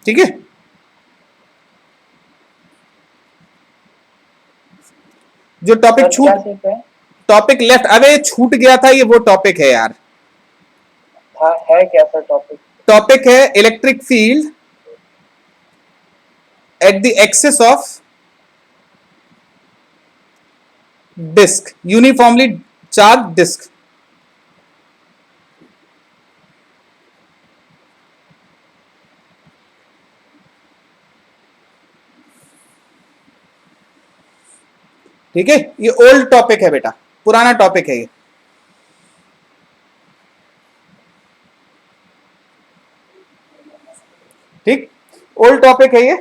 ठीक है। जो टॉपिक सर क्या सीख रहे हैं? टॉपिक लेफ्ट, अबे छूट गया था ये, वो टॉपिक है यार। हाँ है क्या सर टॉपिक? टॉपिक है electric field at the axis of disc, uniformly charge disc. ठीक है, ये ओल्ड टॉपिक है बेटा, पुराना टॉपिक है ये। ठीक, ओल्ड टॉपिक है ये।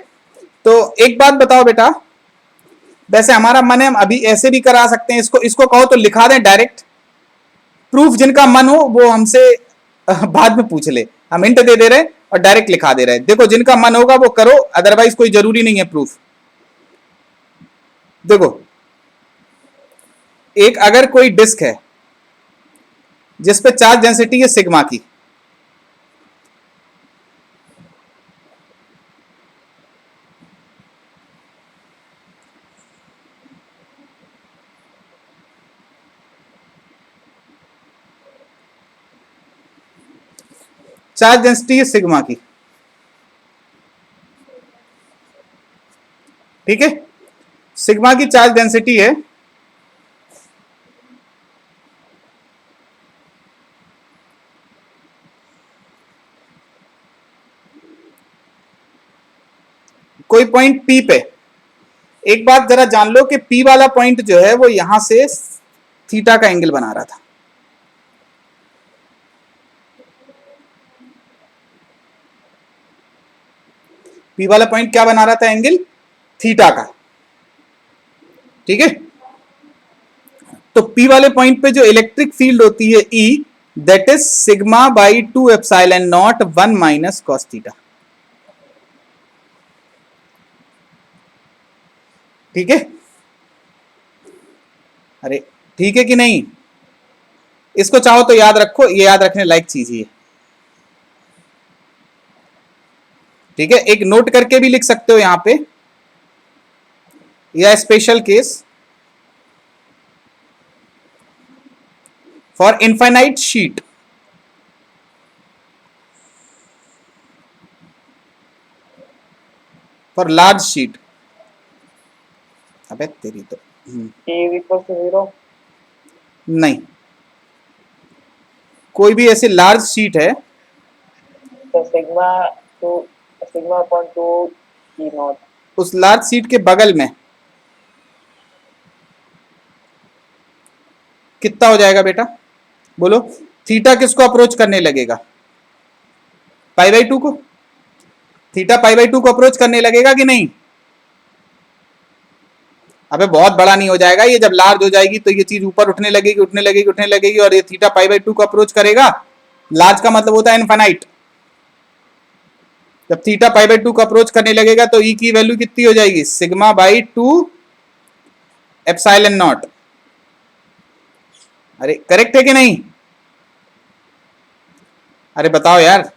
तो एक बात बताओ बेटा, वैसे हमारा मन है हम अभी ऐसे भी करा सकते हैं, इसको कहो तो लिखा दें डायरेक्ट, प्रूफ जिनका मन हो वो हमसे बाद में पूछ ले, हम हिंट दे दे रहे हैं और डायरेक्ट लिखा दे रहे हैं। देखो जिनका मन होगा वो करो, अदरवाइज कोई जरूरी नहीं है प्रूफ। देखो एक अगर कोई डिस्क है जिसपे चार्ज डेंसिटी है सिग्मा की, चार्ज डेंसिटी है सिग्मा की, ठीक है, सिग्मा की चार्ज डेंसिटी है। कोई पॉइंट पी पे, एक बात जरा जान लो कि पी वाला पॉइंट जो है वो यहां से थीटा का एंगल बना रहा था, पी वाला पॉइंट क्या बना रहा था, एंगल थीटा का, ठीक है। तो पी वाले पॉइंट पे जो इलेक्ट्रिक फील्ड होती है E, that is sigma by 2 epsilon not 1 minus cos theta, ठीक है। अरे ठीक है कि नहीं, इसको चाहो तो याद रखो, ये याद रखने लायक चीज ही है, ठीक है। एक नोट करके भी लिख सकते हो यहां पे, या special case for infinite sheet, for large sheet. अबे तेरी तो E=0 नहीं, कोई भी ऐसी लार्ज शीट है, तो सिग्मा अपॉन 2 E नॉट, उस लार्ज शीट के बगल में कितना हो जाएगा बेटा, बोलो। थीटा किसको अप्रोच करने लगेगा, पाई बाई 2 को, थीटा पाई बाई 2 को अप्रोच करने लगेगा कि नहीं। अबे बहुत बड़ा नहीं हो जाएगा ये, जब लार्ज हो जाएगी तो ये चीज ऊपर उठने लगेगी उठने लगेगी उठने लगेगी, और ये थीटा पाई बाई 2 को अप्रोच करेगा। लार्ज का मतलब होता है इनफाइनाइट, जब थीटा पाई बाई 2 को अप्रोच करने लगेगा तो ई की वैल्यू कितनी हो जाएगी, सिग्मा बाई 2 एप्सिलॉन नॉट। अरे करेक्ट है कि नहीं, अरे बताओ यार,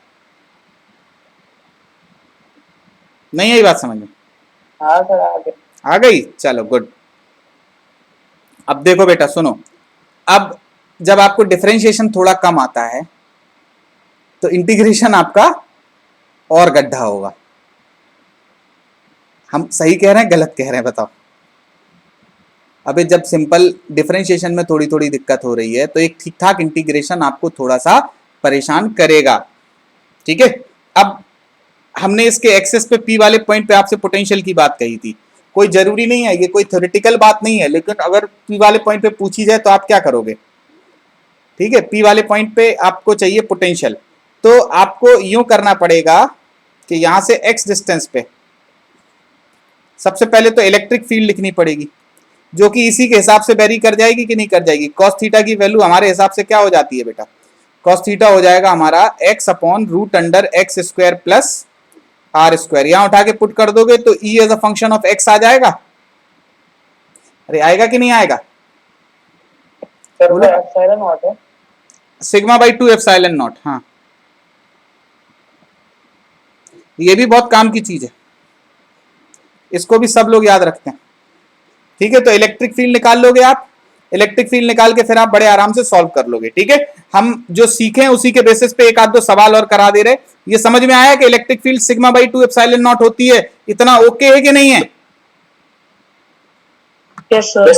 नहीं आई बात समझ में? हाँ सर आगे आ गई, चलो गुड। अब देखो बेटा सुनो, अब जब आपको डिफरेंशिएशन थोड़ा कम आता है तो इंटीग्रेशन आपका और गड्ढा होगा। हम सही कह रहे हैं गलत कह रहे हैं बताओ? अबे जब सिंपल डिफरेंशिएशन में थोड़ी थोड़ी दिक्कत हो रही है तो एक ठीक ठाक इंटीग्रेशन आपको थोड़ा सा परेशान करेगा, ठीक है। अब हमने इसके एक्सेस पे पी वाले पॉइंट पे आपसे पोटेंशियल की बात कही थी, कोई जरूरी नहीं है, ये कोई थ्योरेटिकल बात नहीं है, लेकिन अगर पी वाले पॉइंट पे पूछी जाए तो आप क्या करोगे? ठीक है, पी वाले पॉइंट पे आपको चाहिए पोटेंशियल, तो आपको यूं करना पड़ेगा कि यहां से एक्स डिस्टेंस पे सबसे पहले तो इलेक्ट्रिक फील्ड लिखनी पड़ेगी, जो कि इसी के हिसाब से वेरी कर जाएगी कि नहीं कर जाएगी। कॉस थीटा की वैल्यू हमारे हिसाब से क्या हो जाती है बेटा? कॉस थीटा हो जाएगा हमारा x upon root under x square plus r square. यहां उठा के पुट कर दोगे तो E as a function of x आ जाएगा। अरे आएगा कि नहीं आएगा? सर वो एप्सिलॉन नॉट है। Sigma by 2 epsilon naught. हाँ, ये भी बहुत काम की चीज है, इसको भी सब लोग याद रखते हैं। ठीक है, तो इलेक्ट्रिक फील्ड निकाल लोगे आप, इलेक्ट्रिक फील्ड निकाल के फिर आप बड़े आराम से सॉल्व कर लोगे। ठीक है, हम जो सीखे हैं उसी के बेसिस पे एक आध दो सवाल और करा दे रहे। ये समझ में आया कि electric field sigma by 2 epsilon not होती है? इतना ओके है कि नहीं है? Yes sir.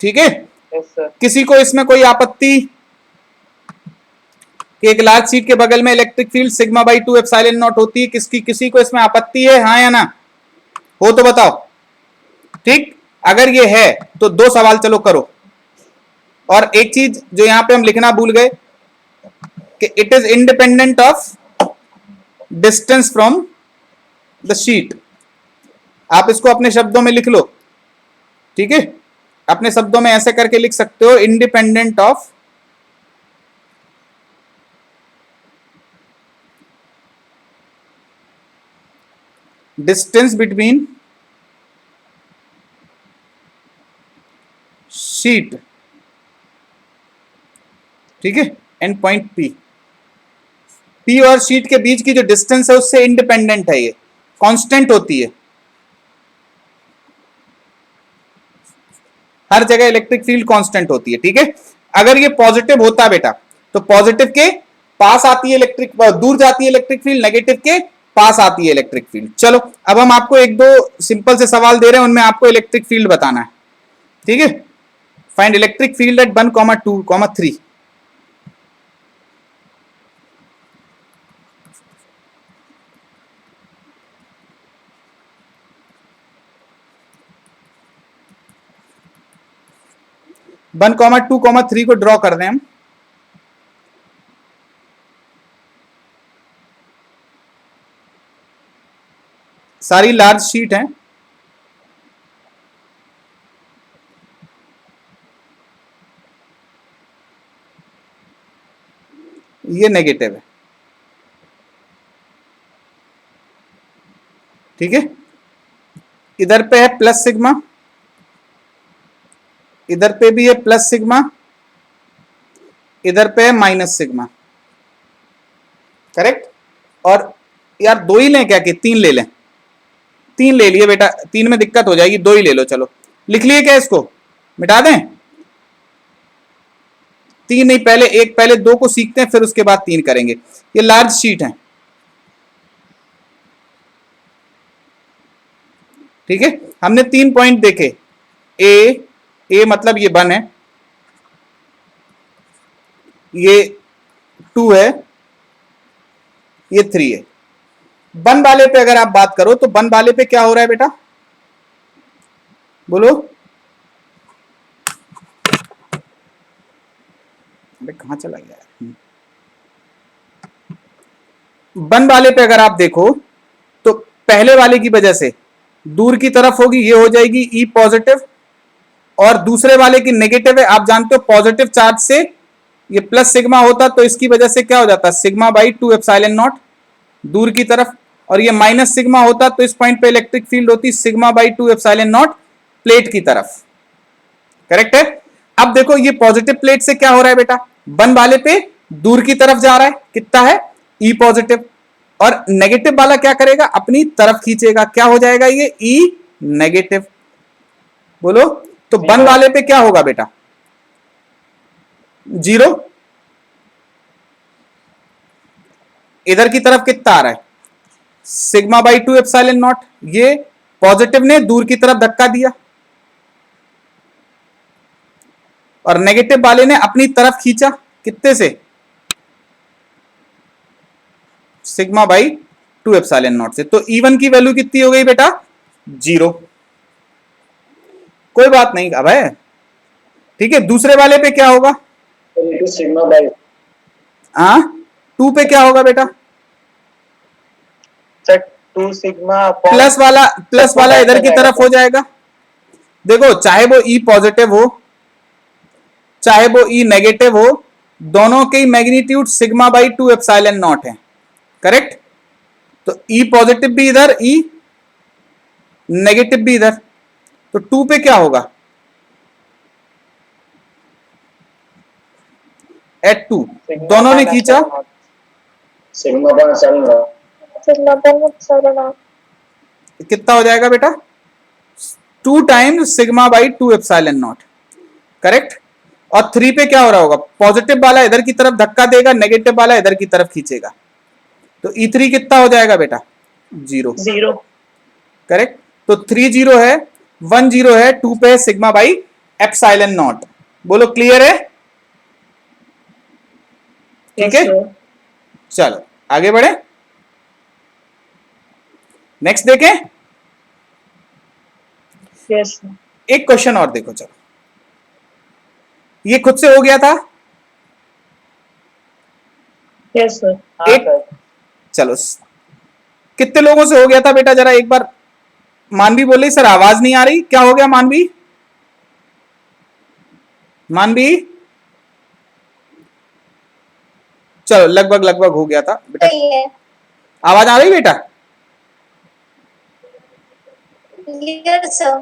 ठीक है, यस सर। किसी को इसमें कोई आपत्ति कि एक लार्ज शीट के बगल में electric field sigma by 2 epsilon not होती है? किसी को इसमें आपत्ति है, हाँ या ना? हो तो बताओ। ठीक, अगर ये है तो दो सवाल चलो करो। और एक चीज जो यहां पे हम लिखना भूल गए कि it is independent of distance from the sheet. आप इसको अपने शब्दों में लिख लो। ठीक है, अपने शब्दों में ऐसे करके लिख सकते हो, independent of distance between sheet. ठीक है, एंड पॉइंट पी। पी और शीट के बीच की जो डिस्टेंस है उससे इंडिपेंडेंट है, ये कांस्टेंट होती है। हर जगह इलेक्ट्रिक फील्ड कांस्टेंट होती है। ठीक है, अगर ये पॉजिटिव होता बेटा तो पॉजिटिव के पास आती है इलेक्ट्रिक, दूर जाती है इलेक्ट्रिक फील्ड, नेगेटिव के पास आती है इलेक्ट्रिक फील्ड। चलो अब हम आपको एक दो सिंपल से सवाल दे रहे हैं, उनमें आपको इलेक्ट्रिक फील्ड बताना है। ठीक है, find electric field eight 1, 2, 3। One comma 2, 3 को ड्रॉ कर दें हम। सारी लार्ज शीट है, ये नेगेटिव है। ठीक है, इधर पे है प्लस सिग्मा, इधर पे भी है प्लस सिग्मा, इधर पे है माइनस सिग्मा। करेक्ट? और यार दो ही लें क्या कि तीन ले लें? तीन ले लिए बेटा, तीन में दिक्कत हो जाएगी, दो ही ले लो। चलो लिख लिए क्या, इसको मिटा दें? तीन नहीं, पहले एक, पहले दो को सीखते हैं फिर उसके बाद तीन करेंगे। ये लार्ज शीट है। ठीक है, हमने 3 पॉइंट देखे। ए मतलब ये 1 है, ये 2 है, ये 3 है। 1 वाले पे अगर आप बात करो तो 1 वाले पे क्या हो रहा है बेटा, बोलो? अबे कहां चला गया? 1 वाले पे अगर आप देखो तो पहले वाले की वजह से दूर की तरफ होगी, ये हो जाएगी ई पॉजिटिव, और दूसरे वाले की नेगेटिव है। आप जानते हो पॉजिटिव चार्ज से ये प्लस सिग्मा होता तो इसकी वजह से क्या हो जाता, सिग्मा बाई 2 एप्सिलॉन नॉट दूर की तरफ, और ये माइनस सिग्मा होता तो इस पॉइंट पे इलेक्ट्रिक फील्ड होती sigma by 2 epsilon not plate की तरफ। करेक्ट है? अब देखो ये पॉजिटिव प्लेट से क्या हो रहा है बेटा, 1 वाले पे दूर की तरफ जा रहा है, कितना है, ई पॉजिटिव, और नेगेटिव वाला क्या करेगा, अपनी तरफ खींचेगा, क्या हो जाएगा ये, ई नेगेटिव। बोलो तो 1 वाले पे क्या होगा बेटा, 0। इधर की तरफ कितना आ रहा है, सिग्मा बाई 2 एप्सिलॉन नॉट, ये पॉजिटिव ने दूर की तरफ धक्का दिया और नेगेटिव वाले ने अपनी तरफ खींचा, कितने से, सिग्मा बाई 2 एप्सिलॉन नॉट से। तो E1 की वैल्यू कितनी हो गई बेटा, 0। कोई बात नहीं अब है, ठीक है। दूसरे वाले पे क्या होगा? सिग्मा बाय हाँ, 2 पे क्या होगा बेटा? सर 2 सिग्मा प्लस वाला इधर की तरफ हो जाएगा। देखो, चाहे वो ई पॉजिटिव हो चाहे वो ई नेगेटिव हो, दोनों के magnitude sigma by 2 epsilon naught है, करेक्ट। तो ई पॉजिटिव भी इधर, ई नेगेटिव भी इधर, तो 2 पे क्या होगा? एट 2 दोनों ने खींचा, sigma bye Sigma 1 epsilon naught. कितना हो जाएगा बेटा? 2 times sigma by 2 epsilon not, correct. और 3 पे क्या हो रहा होगा? पॉजिटिव वाला इधर की तरफ धक्का देगा, नेगेटिव वाला इधर की तरफ खींचेगा, तो E3 कितना हो जाएगा बेटा? 0, करेक्ट। तो 3 0 है, 1 0 है, 2 पे है सिग्मा बाई एप्सिलॉन नॉट। बोलो क्लियर है? ठीक है, चलो आगे बढ़े, नेक्स्ट देखें। Yes. एक क्वेश्चन और देखो, चलो ये खुद से हो गया था। Yes, sir. एक, चलो कितने लोगों से हो गया था बेटा? जरा एक बार। मानवी बोली सर आवाज नहीं आ रही, क्या हो गया मानवी? मानवी, चलो लगभग लगभग हो गया था बेटा। सही है। आवाज आ रही बेटा? Yes, sir.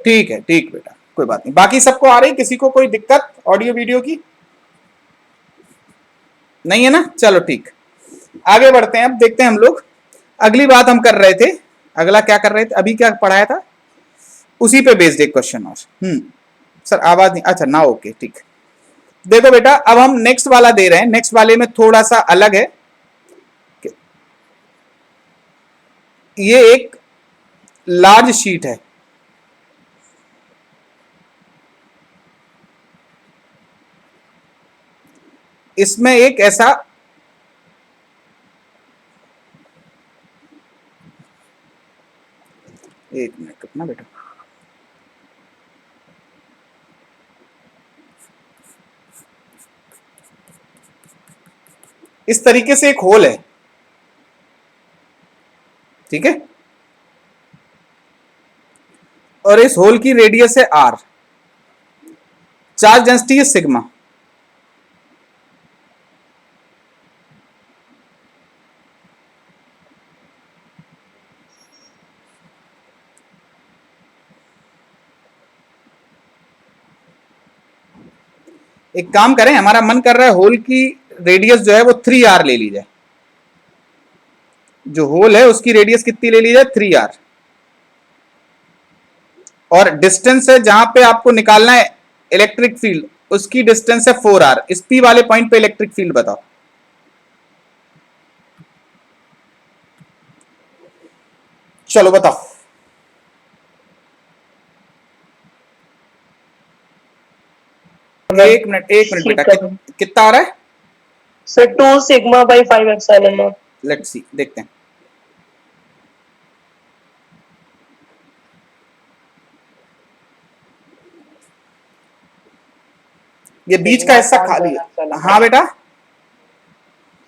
ठीक है, ठीक बेटा, कोई बात नहीं। बाकी सबको आ रही? किसी को कोई दिक्कत ऑडियो वीडियो की नहीं है ना? चलो ठीक, आगे बढ़ते हैं। अब देखते हैं हम लोग, अगली बात हम कर रहे थे, अगला क्या कर रहे थे, अभी क्या पढ़ाया था, उसी पे बेस्ड एक क्वेश्चन और। सर आवाज नहीं, अच्छा ना, ओके ठीक। देखो बेटा, अब हम नेक्स्ट वाला दे रहे हैं। नेक्स्ट वाले में थोड़ा सा अलग है, ये एक लार्ज शीट है, इसमें एक ऐसा एक मिनट रुकना बेटा, इस तरीके से एक होल है, ठीक है। और इस होल की रेडियस है आर, चार्ज डेंसिटी है सिग्मा। एक काम करें, हमारा मन कर रहा है होल की रेडियस जो है वो 3r ले ली जाए। जो होल है उसकी रेडियस कितनी ले ली जाए? 3r। और डिस्टेंस है जहां पे आपको निकालना है इलेक्ट्रिक फील्ड, उसकी डिस्टेंस है 4r। इस पी वाले पॉइंट पे इलेक्ट्रिक फील्ड बताओ। चलो बताओ। एक मिनट बेटा, कितना आ रहा है? Sir, 2 sigma by 5 epsilon naught. Let's see, देखते हैं। ये बीच का हिस्सा खाली है। हाँ बेटा,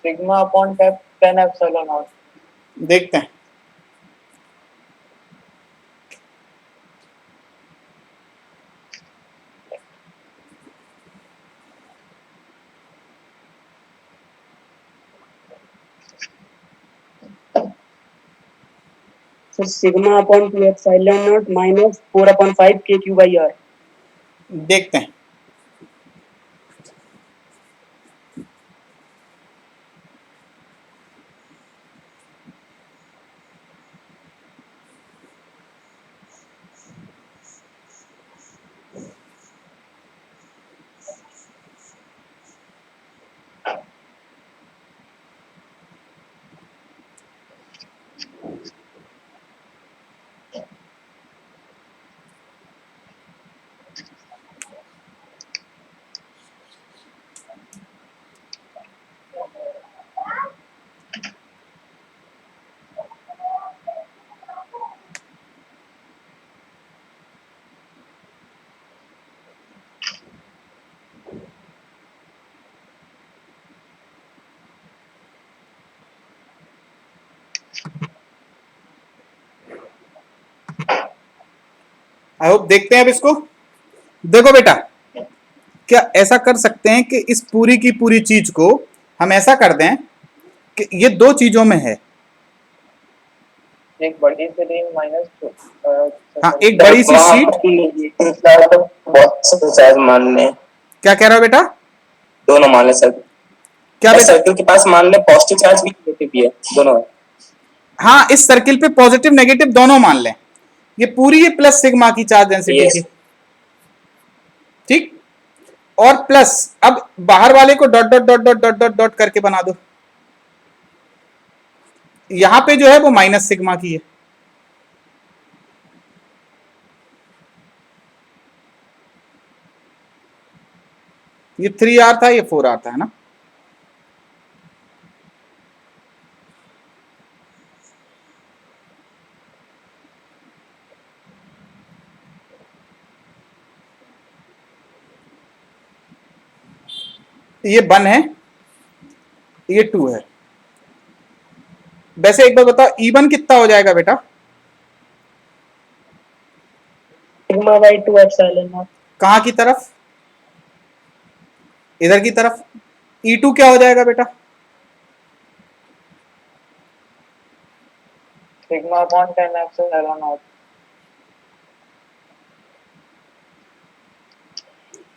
सिग्मा अपॉन 10 एप्सिलॉन नॉट। देखते हैं। So sigma upon 2 epsilon naught minus 4 upon 5 kq by r. देखते हैं। आई होप देखते हैं अब इसको। देखो बेटा, क्या ऐसा कर सकते हैं कि इस पूरी की पूरी चीज को हम ऐसा कर दें कि ये दो चीजों में है। एक बड़ी से रिंग माइनस हाँ, एक बड़ी सी शीट। चार्ज मान लें, क्या कह रहा हो बेटा? दोनों मान लें सर। क्या बेटा? सर्कल के पास मान लें पॉजिटिव चार्ज भी नेगेटिव भी है, दोनों है। हाँ, इस सर्किल पे पॉजिटिव नेगेटिव दोनों मान लें। ये पूरी ये प्लस सिग्मा की चार्ज डेंसिटी Yes. की, ठीक। और प्लस अब बाहर वाले co dot dot dot dot dot dot dot करके बना दो। यहां पे जो है वो माइनस सिग्मा की है। ये 3R था, ये 4R था, है ना। ये 1 है, ये 2 है। वैसे एक बार बताओ E1 कितना हो जाएगा बेटा? Sigma by 2 epsilon not. कहां की तरफ? इधर की तरफ। E2 क्या हो जाएगा बेटा? Sigma upon 10 epsilon not.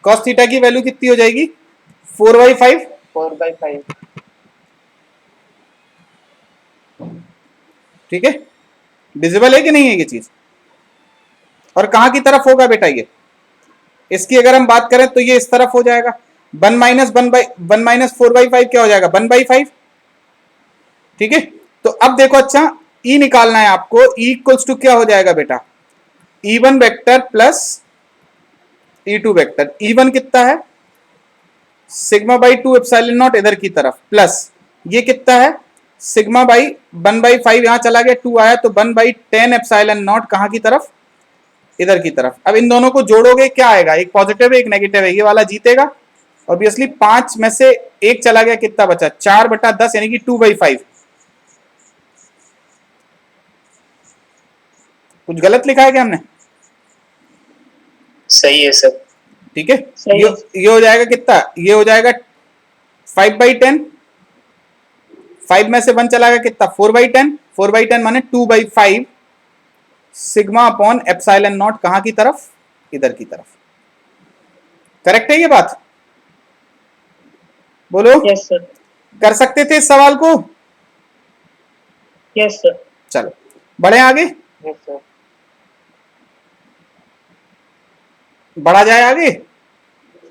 cos theta की वैल्यू कितनी हो जाएगी? 4/5। 4/5। ठीक है, विजिबल है कि नहीं है ये चीज? और कहां की तरफ होगा बेटा ये? इसकी अगर हम बात करें तो ये इस तरफ हो जाएगा। 1 माइनस 4/5 क्या हो जाएगा? 1/5। ठीक है, तो अब देखो, अच्छा E निकालना है आपको। E इक्वल्स टू क्या हो जाएगा बेटा? E1 vector plus E2 vector. E1 कितना है? सिग्मा बाई 2 एप्सिलॉन नॉट इधर की तरफ, प्लस ये कितना है? सिग्मा बाई 1/5 यहां चला गया, 2 आया तो 1/10 एप्सिलॉन नॉट कहां की तरफ? इधर की तरफ। अब इन दोनों को जोड़ोगे क्या आएगा? एक पॉजिटिव है एक नेगेटिव है, ये वाला जीतेगा ऑब्वियसली। 5 में से एक चला गया, कितना बचा? 4/10 यानी कि 2/5। कुछ गलत लिखा है क्या हमने? सही है सर। ठीक है, सही है। ये हो जाएगा कितना? ये हो जाएगा 5/10। 5 में से 1 चला गया, कितना? 4/10। 4/10 माने 2/5 सिग्मा अपॉन एप्सिलॉन नॉट कहां की तरफ? इधर की तरफ। करेक्ट है ये बात? बोलो। Yes sir. कर सकते थे इस सवाल को? Yes sir. चलो बढ़े आगे, यस सर। बढ़ा जाए आगे।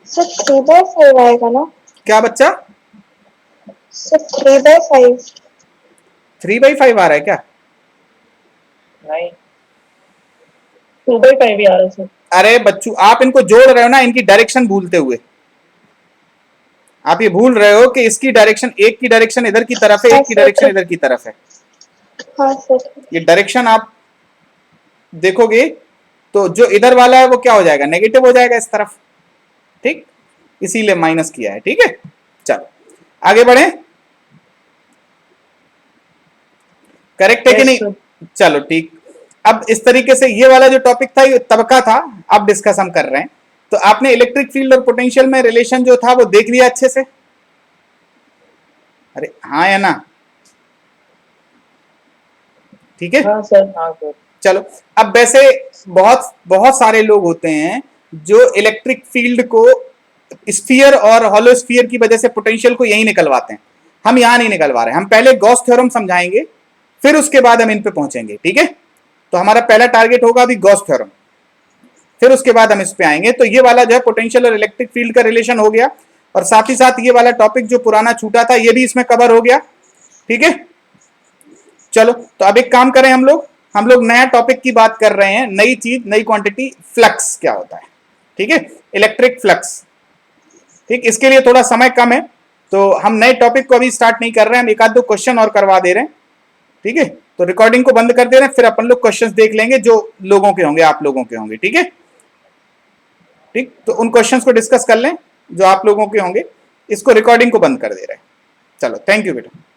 सर 3/5 आएगा ना? क्या बच्चा? सर 3/5। 3/5 आ रहा है क्या? नहीं, 2/5 भी आ रहा है सर। अरे बच्चू, आप इनको जोड़ रहे हो ना, इनकी डायरेक्शन भूलते हुए। आप ये भूल रहे हो कि इसकी डायरेक्शन, एक की डायरेक्शन इधर की तरफ है, एक की डायरेक्शन इधर की तरफ है। हाँ सर। ये डायरेक्शन आप देखोगे तो जो इधर वाला है वो क्या हो जाएगा? नेगेटिव हो जाएगा इस तरफ। ठीक, इसीलिए माइनस किया है। ठीक है, चलो आगे बढ़े। करेक्ट है कि Yes, नहीं? sir. चलो ठीक। अब इस तरीके से ये वाला जो टॉपिक था ये तबका था, अब डिस्कस हम कर रहे हैं। तो आपने इलेक्ट्रिक फील्ड और पोटेंशियल में रिलेशन जो था वो देख लिया अच्छे से? अरे हाँ या ना? ठीक है, हाँ सर। हाँ सर। चलो। अब वैसे बहुत बहुत सारे लोग होते हैं जो इलेक्ट्रिक फील्ड को स्फीयर और हॉलो स्फीयर की वजह से पोटेंशियल को यही निकलवाते हैं। हम यहां नहीं निकलवा रहे, हम पहले गॉस थ्योरम समझाएंगे, फिर उसके बाद हम इन पे पहुंचेंगे। ठीक है, तो हमारा पहला टारगेट होगा अभी गॉस थ्योरम, फिर उसके बाद हम इस पे आएंगे। तो ये वाला जो है पोटेंशियल और इलेक्ट्रिक फील्ड का रिलेशन हो गया, और साथ ही साथ ये वाला टॉपिक जो पुराना छूटा था ये भी इसमें कवर हो गया। ठीक है, चलो तो अब एक काम करें, हम लोग नया टॉपिक की बात कर रहे हैं, नई चीज, नई क्वांटिटी, फ्लक्स क्या होता है। ठीक है, इलेक्ट्रिक फ्लक्स। ठीक, इसके लिए थोड़ा समय कम है तो हम नए टॉपिक को अभी स्टार्ट नहीं कर रहे हैं, हम एक आध दो क्वेश्चन और करवा दे रहे हैं। ठीक है, तो रिकॉर्डिंग को बंद कर दे रहे हैं, फिर अपन लोग क्वेश्चंस देख लेंगे जो लोगों के होंगे, आप लोगों के होंगे। ठीक है, ठीक, तो उन क्वेश्चंस को डिस्कस कर लें जो आप लोगों के होंगे। इसको रिकॉर्डिंग को बंद कर दे रहे हैं। चलो, थैंक यू बेटा।